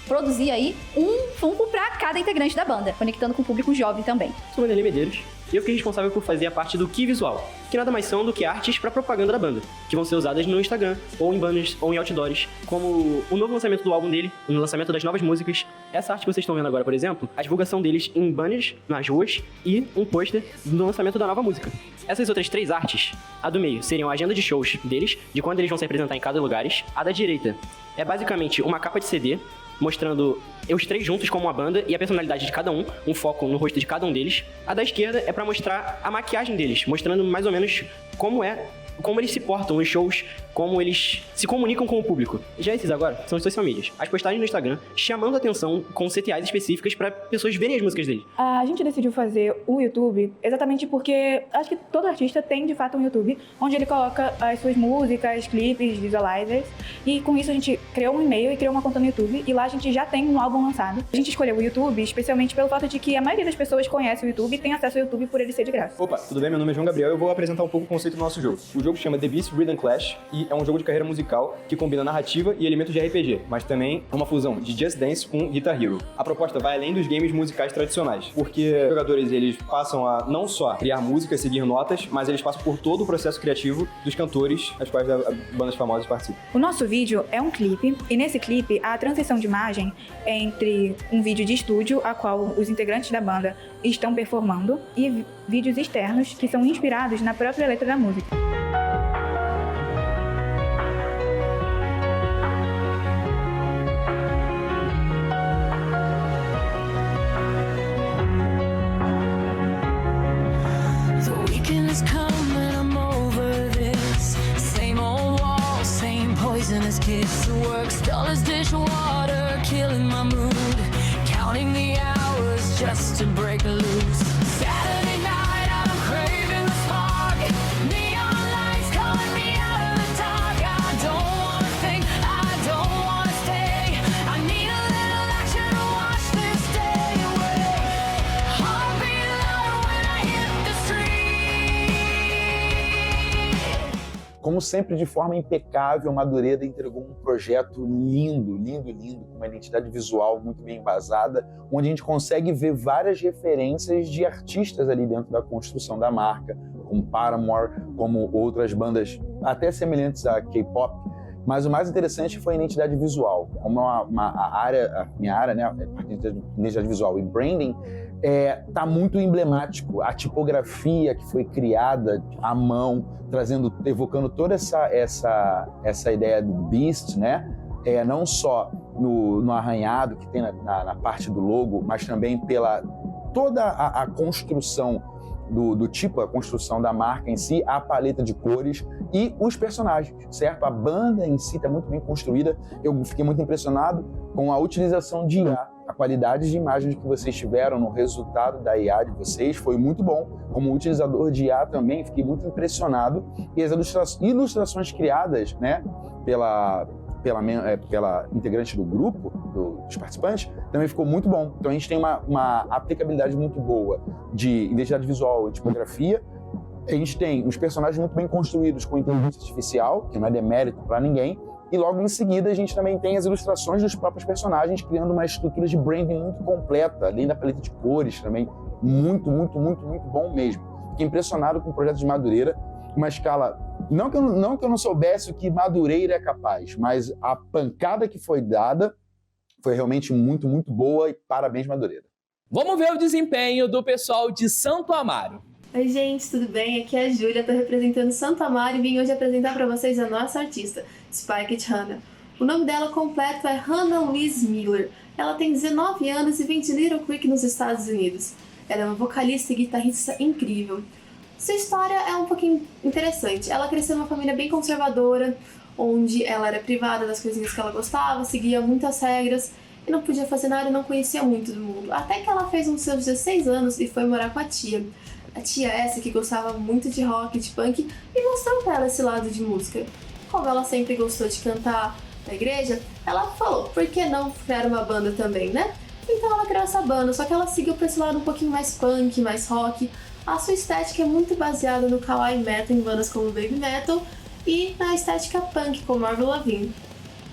produzir aí um Funko para cada integrante da banda, conectando com o público jovem também. Sou o Vanderlei Medeiros e eu fiquei responsável por fazer a parte do key visual, que nada mais são do que artes para propaganda da banda, que vão ser usadas no Instagram, ou em banners, ou em outdoors, como o novo lançamento do álbum dele, o lançamento das novas músicas. Essa arte que vocês estão vendo agora, por exemplo, a divulgação deles em banners nas ruas e um pôster do lançamento da nova música. Essas outras 3 artes, a do meio seriam a agenda de shows deles, de quando eles vão se apresentar em cada lugar. A da direita é basicamente uma capa de CD, mostrando os 3 juntos como uma banda e a personalidade de cada um foco no rosto de cada um deles. A da esquerda é pra mostrar a maquiagem deles, mostrando mais ou menos como eles se portam nos shows, como eles se comunicam com o público. Já esses agora são as social medias. As postagens no Instagram chamando a atenção com CTAs específicas para pessoas verem as músicas dele. A gente decidiu fazer o YouTube exatamente porque acho que todo artista tem de fato um YouTube onde ele coloca as suas músicas, clipes, visualizers, e com isso a gente criou um e-mail e criou uma conta no YouTube, e lá a gente já tem um álbum lançado. A gente escolheu o YouTube especialmente pelo fato de que a maioria das pessoas conhece o YouTube e tem acesso ao YouTube por ele ser de graça. Opa, tudo bem? Meu nome é João Gabriel e eu vou apresentar um pouco o conceito do nosso jogo. O jogo chama The Beast Rhythm Clash e é um jogo de carreira musical que combina narrativa e elementos de RPG, mas também é uma fusão de Just Dance com Guitar Hero. A proposta vai além dos games musicais tradicionais, porque os jogadores eles passam a não só criar música, seguir notas, mas eles passam por todo o processo criativo dos cantores, as quais bandas famosas participam. O nosso vídeo é um clipe, e nesse clipe a transição de imagem é entre um vídeo de estúdio, a qual os integrantes da banda estão performando, e vídeos externos que são inspirados na própria letra da música. Kids to work, dull as dishwater, killing my mood, counting the hours just to break loose. Saturday night, I'm craving the spark, neon lights calling me out of the dark. I don't wanna think, I don't wanna stay, I need a little action to wash this day away. Heartbeat louder when I hit the street. Como sempre, de forma impecável, Madureira entregou um projeto lindo, lindo, lindo, com uma identidade visual muito bem embasada, onde a gente consegue ver várias referências de artistas ali dentro da construção da marca, como Paramore, como outras bandas até semelhantes a K-pop. Mas o mais interessante foi a identidade visual. Como a minha área, né, a identidade visual e branding, tá muito emblemático. A tipografia que foi criada à mão, evocando toda essa ideia do Beast, né? Não só no arranhado que tem na parte do logo, mas também pela toda a construção do tipo, a construção da marca em si, a paleta de cores e os personagens, certo? A banda em si está muito bem construída. Eu fiquei muito impressionado com a utilização de IA. A qualidade de imagens que vocês tiveram no resultado da IA de vocês foi muito bom. Como utilizador de IA também, fiquei muito impressionado. E as ilustrações criadas, né, pela integrante do grupo, dos participantes, também ficou muito bom. Então a gente tem uma aplicabilidade muito boa de identidade visual e tipografia. A gente tem uns personagens muito bem construídos com inteligência artificial, que não é demérito para ninguém. E logo em seguida a gente também tem as ilustrações dos próprios personagens, criando uma estrutura de branding muito completa, além da paleta de cores também. Muito, muito, muito, muito bom mesmo. Fiquei impressionado com o projeto de Madureira, uma escala... Não que eu não soubesse o que Madureira é capaz, mas a pancada que foi dada foi realmente muito, muito boa e parabéns, Madureira. Vamos ver o desempenho do pessoal de Santo Amaro. Oi gente, tudo bem? Aqui é a Júlia, estou representando Santo Amaro e vim hoje apresentar para vocês a nossa artista, Spiked Hannah. O nome dela completo é Hannah Louise Miller. Ela tem 19 anos e vem de Little Creek, nos Estados Unidos. Ela é uma vocalista e guitarrista incrível. Sua história é um pouquinho interessante. Ela cresceu numa família bem conservadora, onde ela era privada das coisinhas que ela gostava, seguia muitas regras e não podia fazer nada e não conhecia muito do mundo. Até que ela fez uns seus 16 anos e foi morar com a tia. A tia essa que gostava muito de rock, de punk, e mostrou pra ela esse lado de música. Como ela sempre gostou de cantar na igreja, ela falou, por que não criar uma banda também, né? Então ela criou essa banda, só que ela seguiu pra esse lado um pouquinho mais punk, mais rock. A sua estética é muito baseada no kawaii metal em bandas como Baby Metal e na estética punk como Avril Lavigne.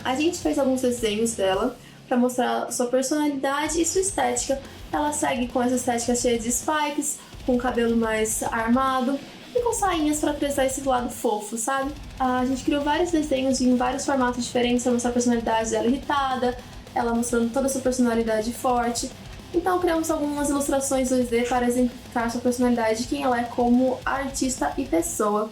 A gente fez alguns desenhos dela para mostrar sua personalidade e sua estética. Ela segue com essa estética cheia de spikes, com o cabelo mais armado e com sainhas para trazer esse lado fofo, sabe? A gente criou vários desenhos em vários formatos diferentes para mostrar a personalidade dela irritada, ela mostrando toda a sua personalidade forte. Então criamos algumas ilustrações 2D para exemplificar sua personalidade, quem ela é como artista e pessoa.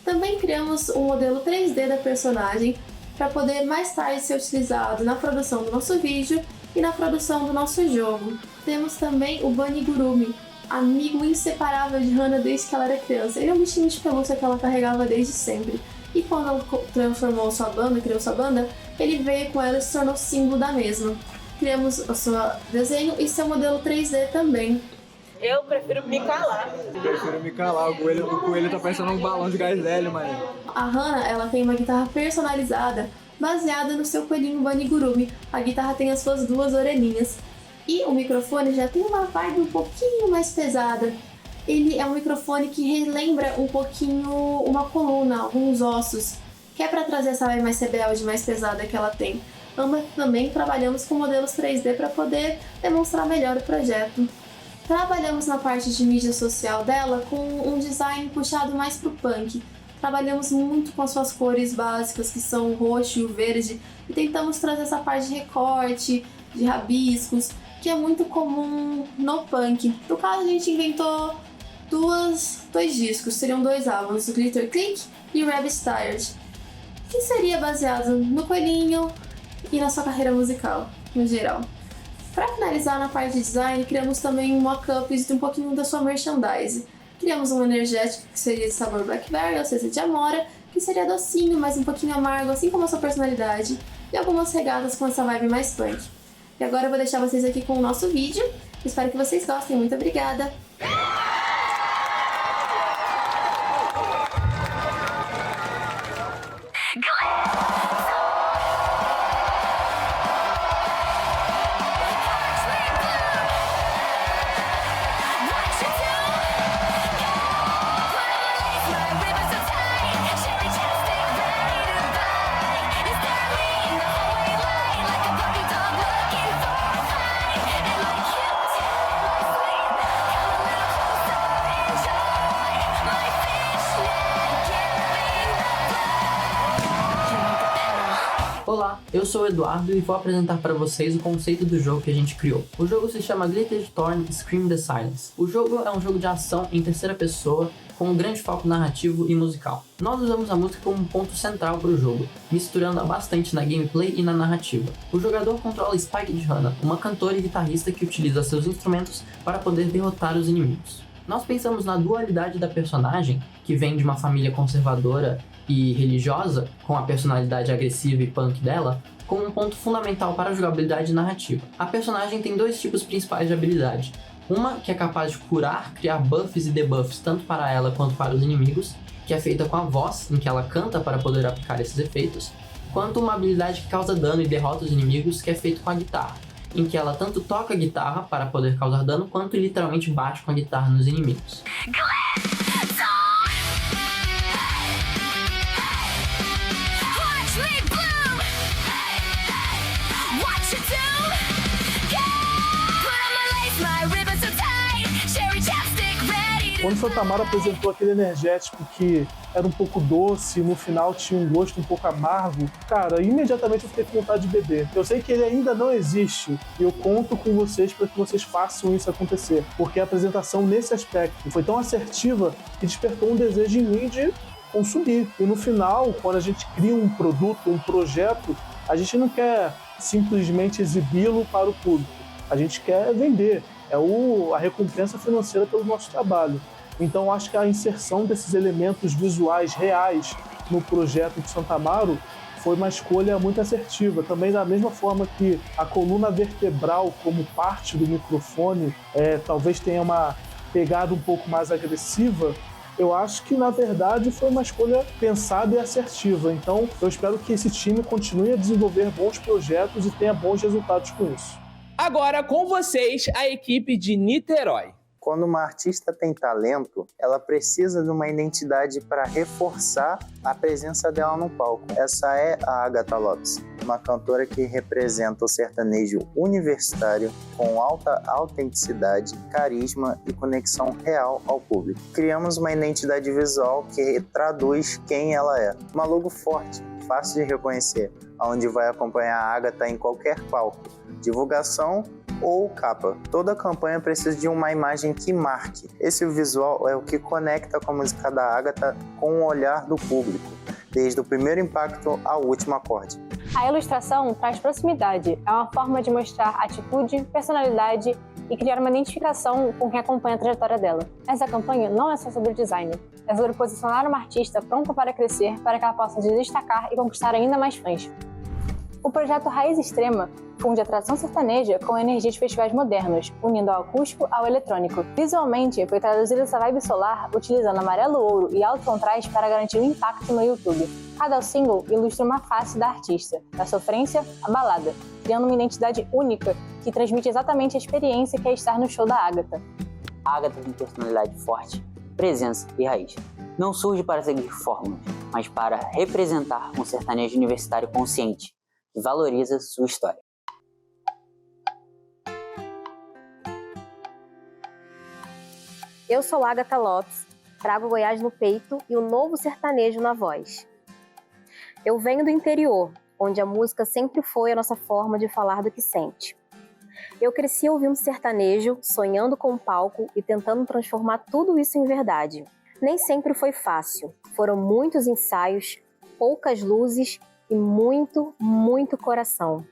Também criamos um modelo 3D da personagem para poder mais tarde ser utilizado na produção do nosso vídeo e na produção do nosso jogo. Temos também o Banigurumi, amigo inseparável de Hannah desde que ela era criança. Ele é um bichinho de pelúcia que ela carregava desde sempre. E quando ela transformou sua banda, criou sua banda, ele veio com ela e se tornou símbolo da mesma. Criamos o seu desenho e seu modelo 3D também. Eu prefiro me calar. O coelho tá parecendo um balão de gás hélio, mano. A Hannah, ela tem uma guitarra personalizada baseada no seu coelhinho Banigurumi. A guitarra tem as suas duas orelhinhas. E o microfone já tem uma vibe um pouquinho mais pesada. Ele é um microfone que relembra um pouquinho uma coluna, alguns ossos, que é para trazer essa vibe mais rebelde, mais pesada que ela tem. Também trabalhamos com modelos 3D para poder demonstrar melhor o projeto. Trabalhamos na parte de mídia social dela com um design puxado mais pro punk. Trabalhamos muito com as suas cores básicas, que são o roxo e o verde, e tentamos trazer essa parte de recorte, de rabiscos, que é muito comum no punk. No caso, a gente inventou dois discos, seriam 2 álbuns, o Glitter Click e o Rabbit Tired, que seria baseado no coelhinho e na sua carreira musical, no geral. Para finalizar na parte de design, criamos também um mock-up de um pouquinho da sua merchandise. Criamos um energético que seria de sabor Blackberry, ou seja, de amora, que seria docinho, mas um pouquinho amargo, assim como a sua personalidade, e algumas regatas com essa vibe mais punk. E agora eu vou deixar vocês aqui com o nosso vídeo. Espero que vocês gostem. Muito obrigada! Olá, eu sou o Eduardo e vou apresentar para vocês o conceito do jogo que a gente criou. O jogo se chama Glitter Storm Scream the Silence. O jogo é um jogo de ação em terceira pessoa com um grande foco narrativo e musical. Nós usamos a música como um ponto central para o jogo, misturando-a bastante na gameplay e na narrativa. O jogador controla Spiked Hannah, uma cantora e guitarrista que utiliza seus instrumentos para poder derrotar os inimigos. Nós pensamos na dualidade da personagem, que vem de uma família conservadora e religiosa, com a personalidade agressiva e punk dela, como um ponto fundamental para a jogabilidade narrativa. A personagem tem 2 tipos principais de habilidade. Uma que é capaz de curar, criar buffs e debuffs tanto para ela quanto para os inimigos, que é feita com a voz, em que ela canta para poder aplicar esses efeitos. quanto uma habilidade que causa dano e derrota os inimigos, que é feito com a guitarra, em que ela tanto toca a guitarra para poder causar dano, quanto literalmente bate com a guitarra nos inimigos. Quando Santa Amaro apresentou aquele energético que era um pouco doce, no final tinha um gosto um pouco amargo, cara, imediatamente eu fiquei com vontade de beber. Eu sei que ele ainda não existe e eu conto com vocês para que vocês façam isso acontecer, porque a apresentação nesse aspecto foi tão assertiva que despertou um desejo em mim de consumir. E no final, quando a gente cria um produto, um projeto, a gente não quer simplesmente exibi-lo para o público, a gente quer vender. É a recompensa financeira pelo nosso trabalho. Então, acho que a inserção desses elementos visuais reais no projeto de Santa Amaro foi uma escolha muito assertiva. Também da mesma forma que a coluna vertebral, como parte do microfone, talvez tenha uma pegada um pouco mais agressiva, eu acho que, na verdade, foi uma escolha pensada e assertiva. Então, eu espero que esse time continue a desenvolver bons projetos e tenha bons resultados com isso. Agora, com vocês, a equipe de Niterói. Quando uma artista tem talento, ela precisa de uma identidade para reforçar a presença dela no palco. Essa é a Agatha Lopes, uma cantora que representa o sertanejo universitário com alta autenticidade, carisma e conexão real ao público. Criamos uma identidade visual que traduz quem ela é. Uma logo forte, fácil de reconhecer, onde vai acompanhar a Agatha em qualquer palco, divulgação ou capa. Toda campanha precisa de uma imagem que marque. Esse visual é o que conecta com a música da Agatha com o olhar do público, desde o primeiro impacto ao último acorde. A ilustração traz proximidade, é uma forma de mostrar atitude, personalidade e criar uma identificação com quem acompanha a trajetória dela. Essa campanha não é só sobre design, é sobre posicionar uma artista pronta para crescer, para que ela possa se destacar e conquistar ainda mais fãs. O projeto Raiz Extrema funde atração sertaneja com a energia de festivais modernos, unindo o acústico ao eletrônico. Visualmente, foi traduzida essa vibe solar utilizando amarelo ouro e alto contraste para garantir o impacto no YouTube. Cada single ilustra uma face da artista, da sofrência à balada, criando uma identidade única que transmite exatamente a experiência que é estar no show da Agatha. A Agatha tem personalidade forte, presença e raiz. Não surge para seguir fórmulas, mas para representar um sertanejo universitário consciente, que valoriza sua história. Eu sou Agatha Lopes, trago Goiás no peito e o novo sertanejo na voz. Eu venho do interior, onde a música sempre foi a nossa forma de falar do que sente. Eu cresci ouvindo sertanejo, sonhando com um palco e tentando transformar tudo isso em verdade. Nem sempre foi fácil, foram muitos ensaios, poucas luzes e muito, muito coração.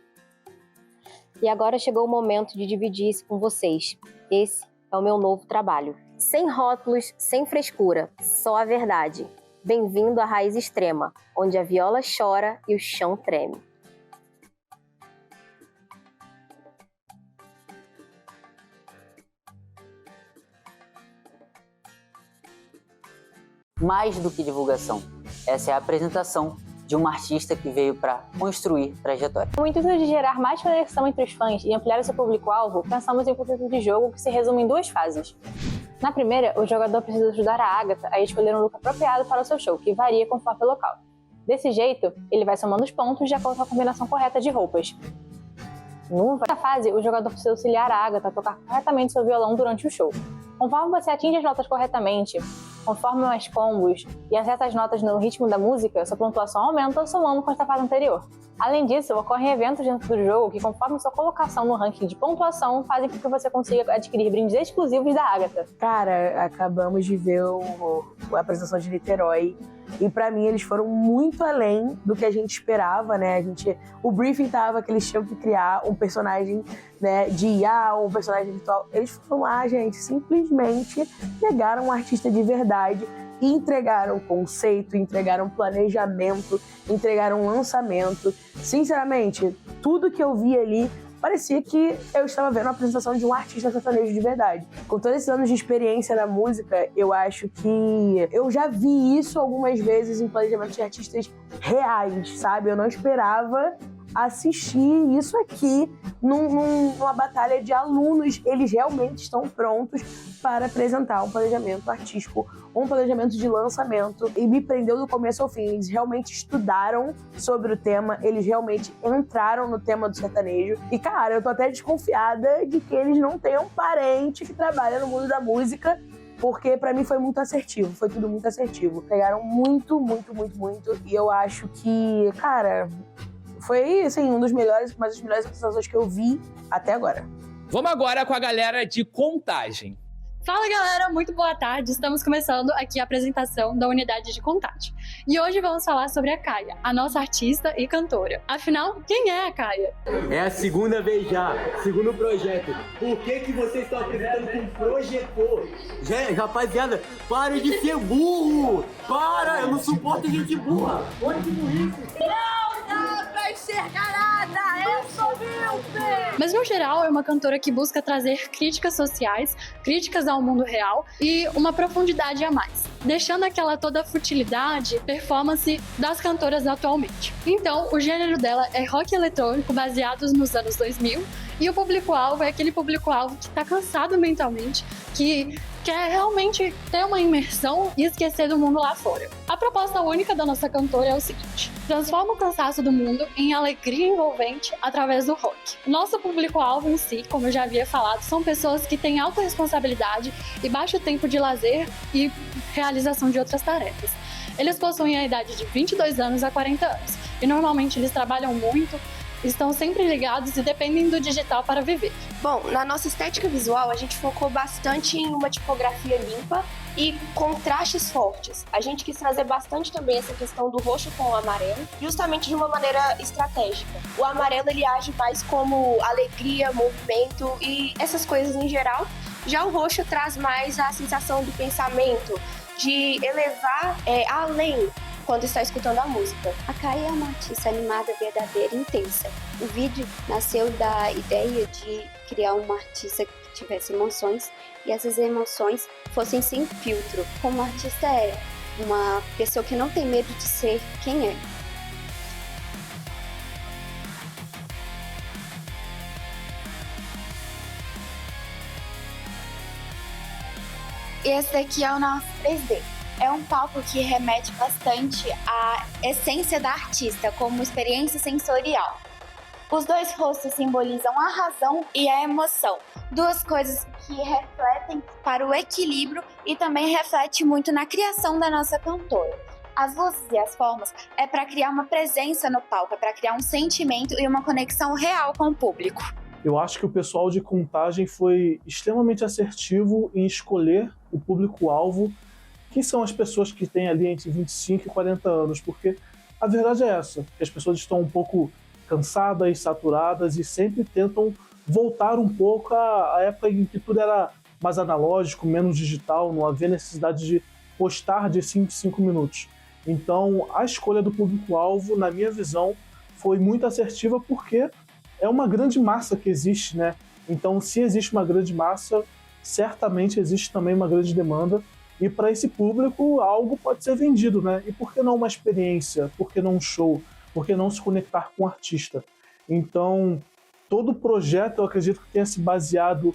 E agora chegou o momento de dividir isso com vocês. Esse é o meu novo trabalho. Sem rótulos, sem frescura, só a verdade. Bem-vindo à Raiz Extrema, onde a viola chora e o chão treme. Mais do que divulgação, essa é a apresentação de uma artista que veio para construir trajetória. Com o intuito de gerar mais conexão entre os fãs e ampliar o seu público-alvo, pensamos em um conceito de jogo que se resume em duas fases. Na primeira, o jogador precisa ajudar a Agatha a escolher um look apropriado para o seu show, que varia conforme o local. Desse jeito, ele vai somando os pontos de acordo com a combinação correta de roupas. Nessa fase, o jogador precisa auxiliar a Agatha a tocar corretamente seu violão durante o show. Conforme você atinge as notas corretamente, conforme mais combos e acerta as notas no ritmo da música, sua pontuação aumenta somando com esta fase anterior. Além disso, ocorrem eventos dentro do jogo que, conforme sua colocação no ranking de pontuação, fazem com que você consiga adquirir brindes exclusivos da Agatha. Cara, acabamos de ver a apresentação de Niterói e pra mim eles foram muito além do que a gente esperava, né? O briefing tava que eles tinham que criar um personagem, né, de IA, um personagem virtual. Eles foram lá, gente, simplesmente pegaram um artista de verdade e entregaram conceito, entregaram planejamento, entregaram lançamento. Sinceramente, tudo que eu vi ali parecia que eu estava vendo a apresentação de um artista sertanejo de verdade. Com todos esses anos de experiência na música, eu acho que eu já vi isso algumas vezes em planejamento de artistas reais, sabe? Eu não esperava assistir isso aqui numa batalha de alunos. Eles realmente estão prontos para apresentar um planejamento artístico, um planejamento de lançamento, e me prendeu do começo ao fim. Eles realmente estudaram sobre o tema, eles realmente entraram no tema do sertanejo. E, cara, eu tô até desconfiada de que eles não tenham parente que trabalha no mundo da música, porque pra mim foi muito assertivo, foi tudo muito assertivo. Pegaram muito, e eu acho que, cara, foi, assim, uma das melhores apresentações que eu vi até agora. Vamos agora com a galera de Contagem. Fala galera, muito boa tarde. Estamos começando aqui a apresentação da unidade de Contagem. E hoje vamos falar sobre a Caia, a nossa artista e cantora. Afinal, quem é a Caia? É a segunda vez já, segundo projeto. Por que vocês estão apresentando com projetor? Rapaziada, para de ser burro! Para, eu não suporto gente burra! Olha que burrice! Não dá pra enxergar nada, eu sou míope! Mas no geral é uma cantora que busca trazer críticas sociais, críticas ao mundo real e uma profundidade a mais, deixando aquela toda futilidade, performance das cantoras atualmente. Então, o gênero dela é rock eletrônico baseados nos anos 2000 e o público-alvo é aquele público-alvo que tá cansado mentalmente, que quer realmente ter uma imersão e esquecer do mundo lá fora. A proposta única da nossa cantora é o seguinte: transforma o cansaço do mundo em alegria envolvente através do rock. Nosso público-alvo em si, como eu já havia falado, são pessoas que têm alta responsabilidade e baixo tempo de lazer e realização de outras tarefas. Eles possuem a idade de 22 anos a 40 anos e normalmente eles trabalham muito, estão sempre ligados e dependem do digital para viver. Bom, na nossa estética visual, a gente focou bastante em uma tipografia limpa e contrastes fortes. A gente quis trazer bastante também essa questão do roxo com o amarelo, justamente de uma maneira estratégica. O amarelo, ele age mais como alegria, movimento e essas coisas em geral. Já o roxo traz mais a sensação do pensamento, de elevar além quando está escutando a música. A Caia é uma artista animada, verdadeira e intensa. O vídeo nasceu da ideia de criar uma artista que tivesse emoções e essas emoções fossem sem filtro. Como a artista é uma pessoa que não tem medo de ser quem é. Esse daqui é o nosso 3D. É um palco que remete bastante à essência da artista, como experiência sensorial. Os dois rostos simbolizam a razão e a emoção, duas coisas que refletem para o equilíbrio e também reflete muito na criação da nossa cantora. As luzes e as formas é para criar uma presença no palco, é para criar um sentimento e uma conexão real com o público. Eu acho que o pessoal de Contagem foi extremamente assertivo em escolher o público-alvo, que são as pessoas que têm ali entre 25 e 40 anos, porque a verdade é essa, que as pessoas estão um pouco cansadas, saturadas e sempre tentam voltar um pouco à época em que tudo era mais analógico, menos digital, não havia necessidade de postar de 5 em 5 minutos. Então, a escolha do público-alvo, na minha visão, foi muito assertiva porque é uma grande massa que existe, né? Então, se existe uma grande massa, certamente existe também uma grande demanda. E para esse público, algo pode ser vendido, né? E por que não uma experiência? Por que não um show? Por que não se conectar com o artista? Então, todo o projeto, eu acredito que tenha se baseado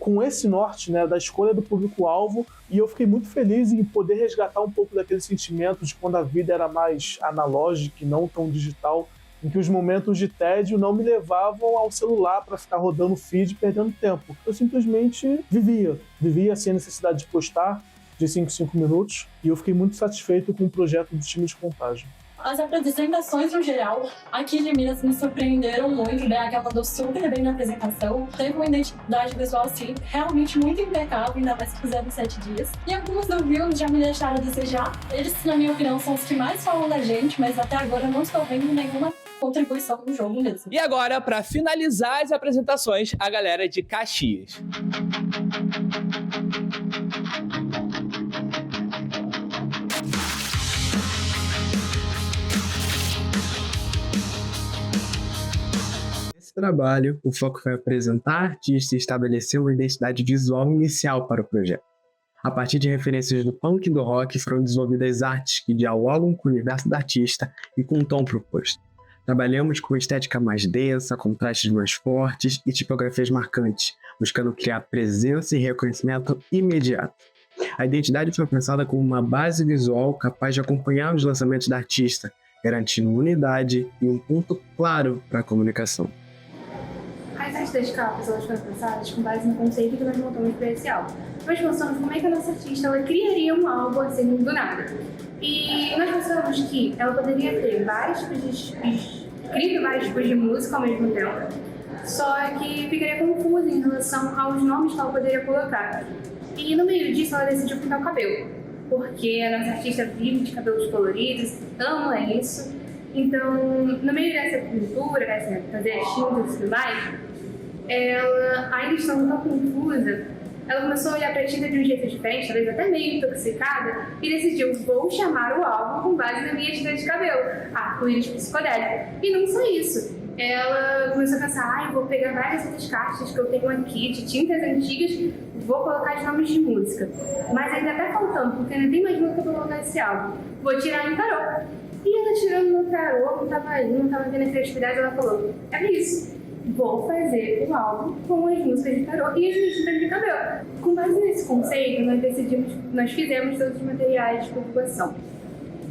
com esse norte, né, da escolha do público-alvo, e eu fiquei muito feliz em poder resgatar um pouco daquele sentimento de quando a vida era mais analógica e não tão digital, em que os momentos de tédio não me levavam ao celular para ficar rodando feed e perdendo tempo. Eu simplesmente vivia sem a necessidade de postar de 5 em 5 minutos, e eu fiquei muito satisfeito com o projeto do time de Contagem. As apresentações, no geral, aqui de Minas me surpreenderam muito. BH mandou super bem na apresentação. Teve uma identidade visual, assim, realmente muito impecável, ainda mais que fizeram 7 dias. E alguns do Rio já me deixaram a desejar. Eles, na minha opinião, são os que mais falam da gente, mas até agora eu não estou vendo nenhuma contribuição no jogo mesmo. E agora, para finalizar as apresentações, a galera de Caxias. Nesse trabalho, o foco foi apresentar a artista e estabelecer uma identidade visual inicial para o projeto. A partir de referências do punk e do rock, foram desenvolvidas artes que dialogam com o universo da artista e com o tom proposto. Trabalhamos com estética mais densa, contrastes mais fortes e tipografias marcantes, buscando criar presença e reconhecimento imediato. A identidade foi pensada como uma base visual capaz de acompanhar os lançamentos da artista, garantindo unidade e um ponto claro para a comunicação. As artes das capas elas foram pensadas com base no conceito que nós montamos para esse álbum. Nós pensamos como é que a nossa artista ela criaria um álbum assim do nada. E nós pensamos que ela poderia ter vários tipos de música ao mesmo tempo, só que ficaria confusa em relação aos nomes que ela poderia colocar. E no meio disso ela decidiu pintar o cabelo, porque a nossa artista vive de cabelos coloridos, ama isso. Então, no meio dessa pintura, fazer as tintas e tudo mais, ela, ainda estando tão confusa, ela começou a olhar para a tinta de um jeito diferente, talvez até meio intoxicada, e decidiu, vou chamar o álbum com base na minha tinta de cabelo, arco-íris psicodélico. E não só isso, ela começou a pensar, vou pegar várias outras cartas que eu tenho aqui, de tintas antigas, vou colocar os nomes de música. Mas ainda tá faltando, porque ainda tem mais música para colocar nesse álbum. Vou tirar em tarô. E ela tirando no tarô, não tava vendo a criatividade, ela falou, é isso. Vou fazer um álbum com as músicas de tarô e as minhas tintas de cabelo. Com base nesse conceito, nós fizemos todos os materiais de divulgação.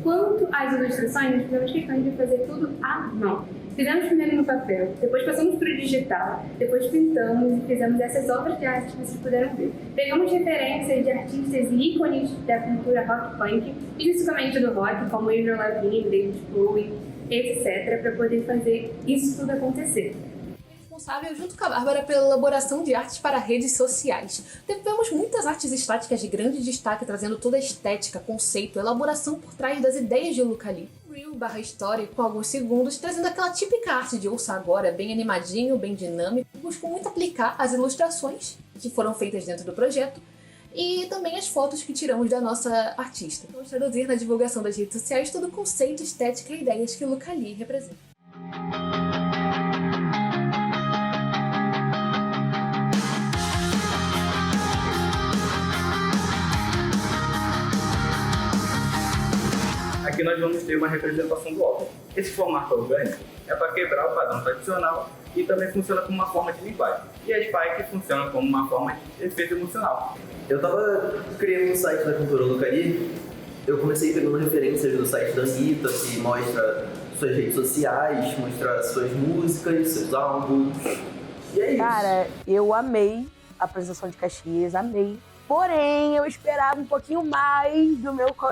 Quanto às ilustrações, nós fizemos questão de fazer tudo à mão. Fizemos primeiro no papel, depois passamos para o digital, depois pintamos e fizemos essas obras de arte que vocês puderam ver. Pegamos referências de artistas e ícones da cultura rock punk, especificamente do rock, como Avril Lavigne, David Bowie, etc., para poder fazer isso tudo acontecer. Responsável junto com a Bárbara pela elaboração de artes para redes sociais. Tivemos muitas artes estáticas de grande destaque, trazendo toda a estética, conceito, elaboração por trás das ideias de Luca Lee. Reel/story com alguns segundos, trazendo aquela típica arte de ouça agora, bem animadinho, bem dinâmico. Buscou muito aplicar as ilustrações que foram feitas dentro do projeto e também as fotos que tiramos da nossa artista. Vamos traduzir na divulgação das redes sociais todo o conceito, estética e ideias que Luca Lee representa. Aqui nós vamos ter uma representação do álbum. Esse formato orgânico é para quebrar o padrão tradicional e também funciona como uma forma de linguagem. E a Spike funciona como uma forma de efeito emocional. Eu estava criando um site da cultura Luca Lee. Eu comecei pegando referências do site da Anitta, que mostra suas redes sociais, mostra suas músicas, seus álbuns. E é isso. Cara, eu amei a apresentação de Caxias, amei. Porém, eu esperava um pouquinho mais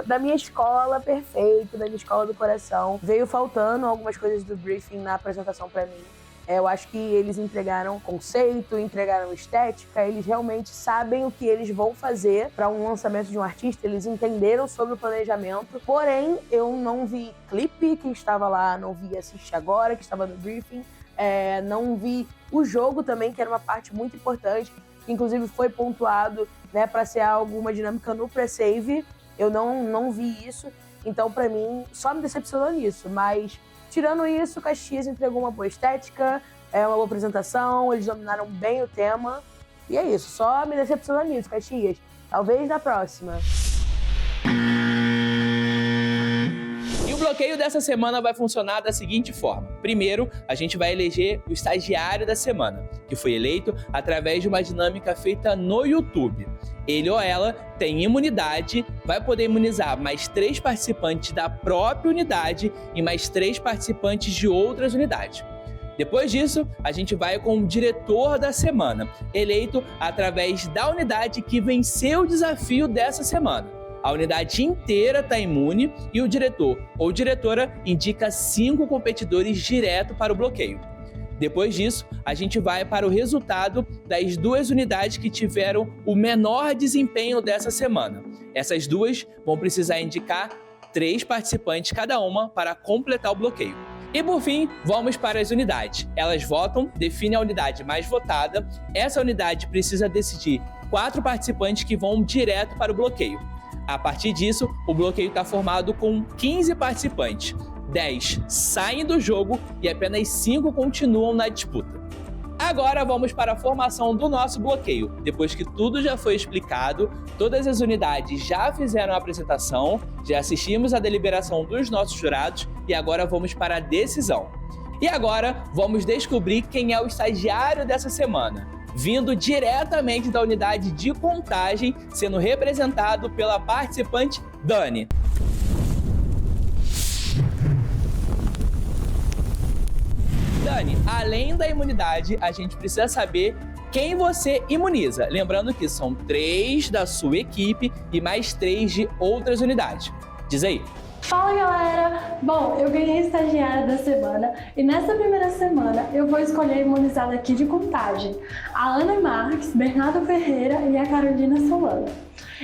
da minha escola perfeita, da minha escola do coração. Veio faltando algumas coisas do briefing na apresentação pra mim. Eu acho que eles entregaram conceito, entregaram estética, eles realmente sabem o que eles vão fazer para um lançamento de um artista, eles entenderam sobre o planejamento. Porém, eu não vi clipe que estava lá, não vi Assiste Agora, que estava no briefing, não vi o jogo também, que era uma parte muito importante, que inclusive foi pontuado, né, para ser uma dinâmica no pre-save. Eu não vi isso, então para mim só me decepcionou nisso, mas tirando isso, Caxias entregou uma boa estética, uma boa apresentação, eles dominaram bem o tema, e é isso, só me decepcionou nisso, Caxias. Talvez na próxima. E o bloqueio dessa semana vai funcionar da seguinte forma. Primeiro, a gente vai eleger o estagiário da semana, que foi eleito através de uma dinâmica feita no YouTube. Ele ou ela tem imunidade, vai poder imunizar mais 3 participantes da própria unidade e mais 3 participantes de outras unidades. Depois disso, a gente vai com o diretor da semana, eleito através da unidade que venceu o desafio dessa semana. A unidade inteira está imune e o diretor ou diretora indica 5 competidores direto para o bloqueio. Depois disso, a gente vai para o resultado das 2 unidades que tiveram o menor desempenho dessa semana. Essas 2 vão precisar indicar 3 participantes cada uma para completar o bloqueio. E por fim, vamos para as unidades. Elas votam, definem a unidade mais votada. Essa unidade precisa decidir 4 participantes que vão direto para o bloqueio. A partir disso, o bloqueio está formado com 15 participantes. 10 saem do jogo e apenas 5 continuam na disputa. Agora vamos para a formação do nosso bloqueio. Depois que tudo já foi explicado, todas as unidades já fizeram a apresentação, já assistimos a deliberação dos nossos jurados e agora vamos para a decisão. E agora vamos descobrir quem é o estagiário dessa semana, vindo diretamente da unidade de contagem, sendo representado pela participante Dani. Dani, além da imunidade, a gente precisa saber quem você imuniza. Lembrando que são 3 da sua equipe e mais 3 de outras unidades. Diz aí. Fala galera! Bom, eu ganhei a estagiária da semana e nessa primeira semana eu vou escolher a imunizada aqui de contagem, a Ana Marques, Bernardo Ferreira e a Carolina Solano.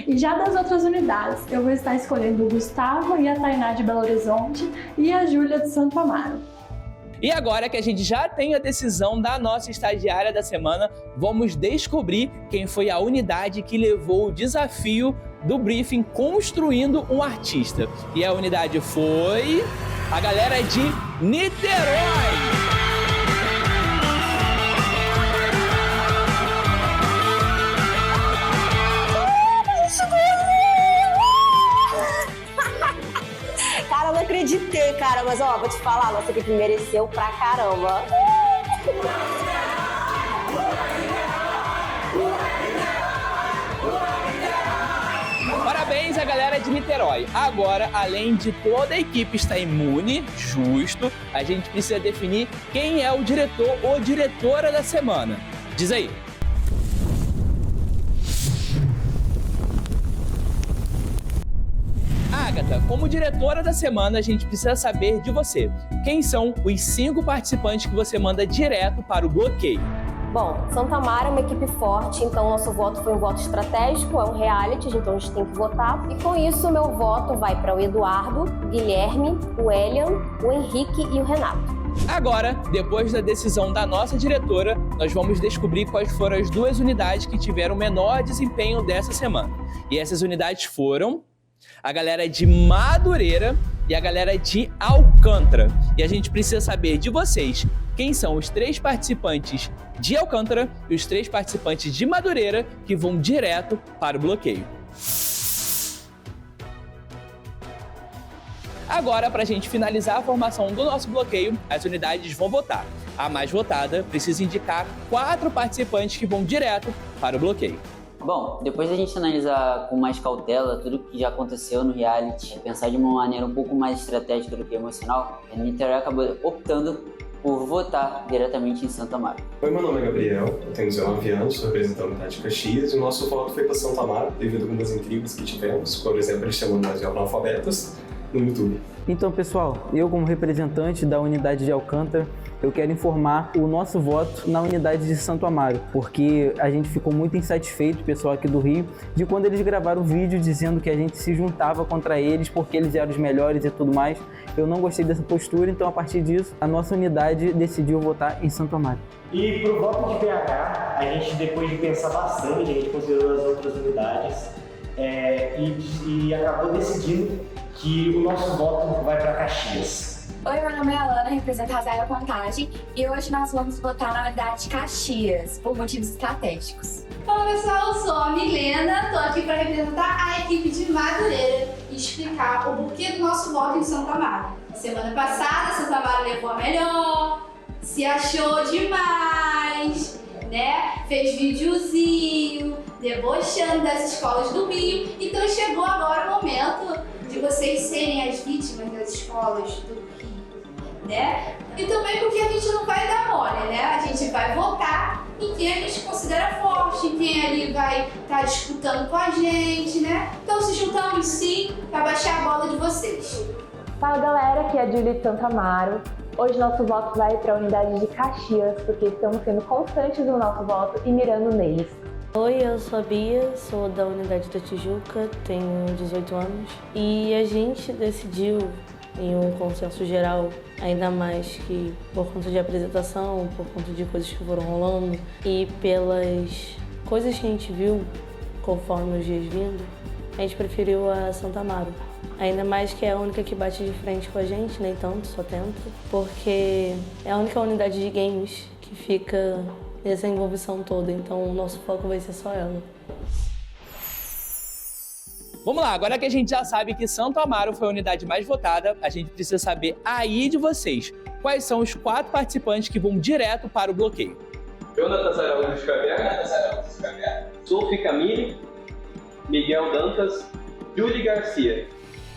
E já das outras unidades, eu vou estar escolhendo o Gustavo e a Tainá de Belo Horizonte e a Júlia de Santo Amaro. E agora que a gente já tem a decisão da nossa estagiária da semana, vamos descobrir quem foi a unidade que levou o desafio do briefing Construindo um Artista. E a unidade foi a galera de Niterói! Cara, eu não acreditei, cara, mas ó, vou te falar, nossa equipe mereceu pra caramba. Parabéns à galera de Niterói. Agora, além de toda a equipe estar imune, justo, a gente precisa definir quem é o diretor ou diretora da semana. Diz aí. Agatha, como diretora da semana, a gente precisa saber de você. Quem são os 5 participantes que você manda direto para o bloqueio? Bom, Santa Amaro é uma equipe forte, então nosso voto foi um voto estratégico, é um reality, então a gente tem que votar. E com isso, o meu voto vai para o Eduardo, o Guilherme, o Elian, o Henrique e o Renato. Agora, depois da decisão da nossa diretora, nós vamos descobrir quais foram as 2 unidades que tiveram o menor desempenho dessa semana. E essas unidades foram a galera de Madureira e a galera de Alcântara. E a gente precisa saber de vocês quem são os 3 participantes de Alcântara e os 3 participantes de Madureira que vão direto para o bloqueio. Agora, para a gente finalizar a formação do nosso bloqueio, as unidades vão votar. A mais votada precisa indicar 4 participantes que vão direto para o bloqueio. Bom, depois da gente analisar com mais cautela tudo que já aconteceu no reality, pensar de uma maneira um pouco mais estratégica do que emocional, a Niterói acabou optando por votar diretamente em Santo Amaro. Oi, meu nome é Gabriel, eu tenho 19 anos, estou representando a unidade de Caxias e o nosso voto foi para Santo Amaro devido a algumas intrigas que tivemos, por exemplo, eles chamam nós de analfabetas no YouTube. Então, pessoal, eu como representante da unidade de Alcântara, eu quero informar o nosso voto na unidade de Santo Amaro, porque a gente ficou muito insatisfeito, o pessoal aqui do Rio, de quando eles gravaram o vídeo dizendo que a gente se juntava contra eles porque eles eram os melhores e tudo mais. Eu não gostei dessa postura, então a partir disso, a nossa unidade decidiu votar em Santo Amaro. E pro voto de BH, a gente, depois de pensar bastante, a gente considerou as outras unidades e acabou decidindo que o nosso voto vai para Caxias. Oi, meu nome é Alana, represento a Zaya Contagem e hoje nós vamos votar na unidade de Caxias, por motivos estratégicos. Fala pessoal, eu sou a Milena, tô aqui para representar a equipe de Madureira e explicar o porquê do nosso voto em Santa Amaro. Semana passada, Santa Amaro levou a melhor, se achou demais, né? Fez videozinho, debochando das escolas do Rio, então chegou agora o momento de vocês serem as vítimas das escolas do Rio, né? E também porque a gente não vai dar mole, né? A gente vai votar em quem a gente considera forte, em quem ali vai estar disputando com a gente, né? Então se juntamos sim para baixar a bola de vocês. Fala galera, aqui é a Júlia de Santo Amaro. Hoje nosso voto vai para a unidade de Caxias, porque estamos sendo constantes no nosso voto e mirando neles. Oi, eu sou a Bia, sou da unidade da Tijuca, tenho 18 anos e a gente decidiu, em um consenso geral, ainda mais que por conta de apresentação, por conta de coisas que foram rolando e pelas coisas que a gente viu conforme os dias vindo, a gente preferiu a Santa Amaro. Ainda mais que é a única que bate de frente com a gente, nem tanto, só tenta. Porque é a única unidade de games que fica nessa envolvição toda, então o nosso foco vai ser só ela. Vamos lá, agora que a gente já sabe que Santo Amaro foi a unidade mais votada, a gente precisa saber aí de vocês. Quais são os 4 participantes que vão direto para o bloqueio? Jonatas Araújo Xavier, Sophie Camille, Miguel Dantas, Julie Garcia.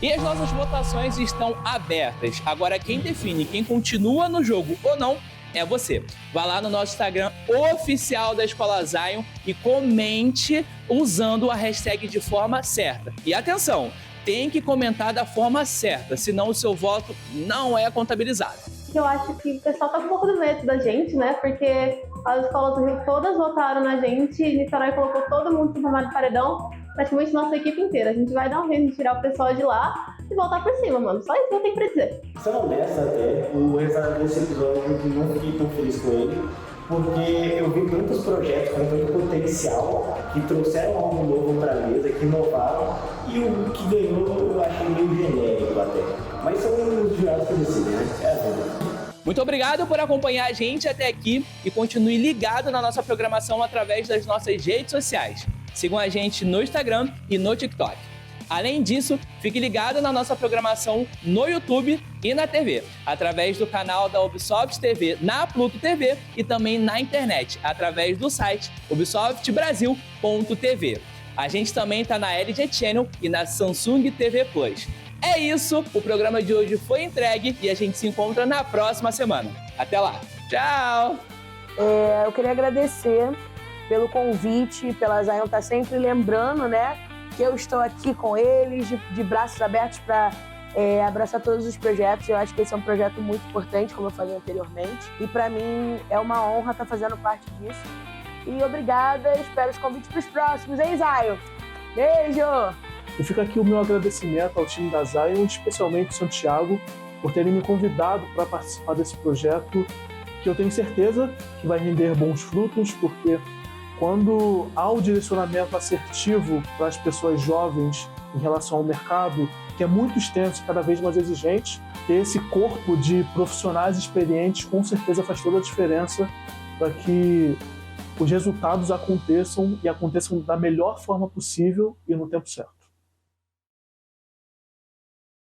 E as nossas votações estão abertas. Agora quem define quem continua no jogo ou não é você. Vá lá no nosso Instagram oficial da Escola Zion e comente usando a hashtag de forma certa. E atenção, tem que comentar da forma certa, senão o seu voto não é contabilizado. Eu acho que o pessoal tá com um pouco do medo da gente, né? Porque as escolas do Rio todas votaram na gente, e Niterói colocou todo mundo no formato de paredão, praticamente nossa equipe inteira. A gente vai dar um jeito de tirar o pessoal de lá e voltar por cima, mano. Só isso que eu tenho pra dizer. Sendo honesta até, o resultado desse episódio eu não fiquei tão feliz com ele, porque eu vi muitos projetos com muito potencial, que trouxeram algo novo pra mesa, que inovaram, e o que ganhou eu achei meio genérico até. Mas são os jurados que decidem, né? É a vida. Muito obrigado por acompanhar a gente até aqui e continue ligado na nossa programação através das nossas redes sociais. Sigam a gente no Instagram e no TikTok. Além disso, fique ligado na nossa programação no YouTube e na TV, através do canal da Ubisoft TV na Pluto TV e também na internet, através do site ubisoftbrasil.tv. A gente também está na LG Channel e na Samsung TV Plus. É isso, o programa de hoje foi entregue e a gente se encontra na próxima semana. Até lá, tchau! Eu queria agradecer pelo convite, pela Zion estar sempre lembrando, né, que eu estou aqui com eles, de braços abertos para abraçar todos os projetos. Eu acho que esse é um projeto muito importante, como eu falei anteriormente, e para mim é uma honra estar fazendo parte disso. E obrigada, espero os convites para os próximos, hein, Zion? Beijo! E fica aqui o meu agradecimento ao time da Zion, especialmente o Santiago, por terem me convidado para participar desse projeto, que eu tenho certeza que vai render bons frutos, porque quando há o direcionamento assertivo para as pessoas jovens em relação ao mercado, que é muito extenso e cada vez mais exigente, ter esse corpo de profissionais experientes com certeza faz toda a diferença para que os resultados aconteçam e aconteçam da melhor forma possível e no tempo certo.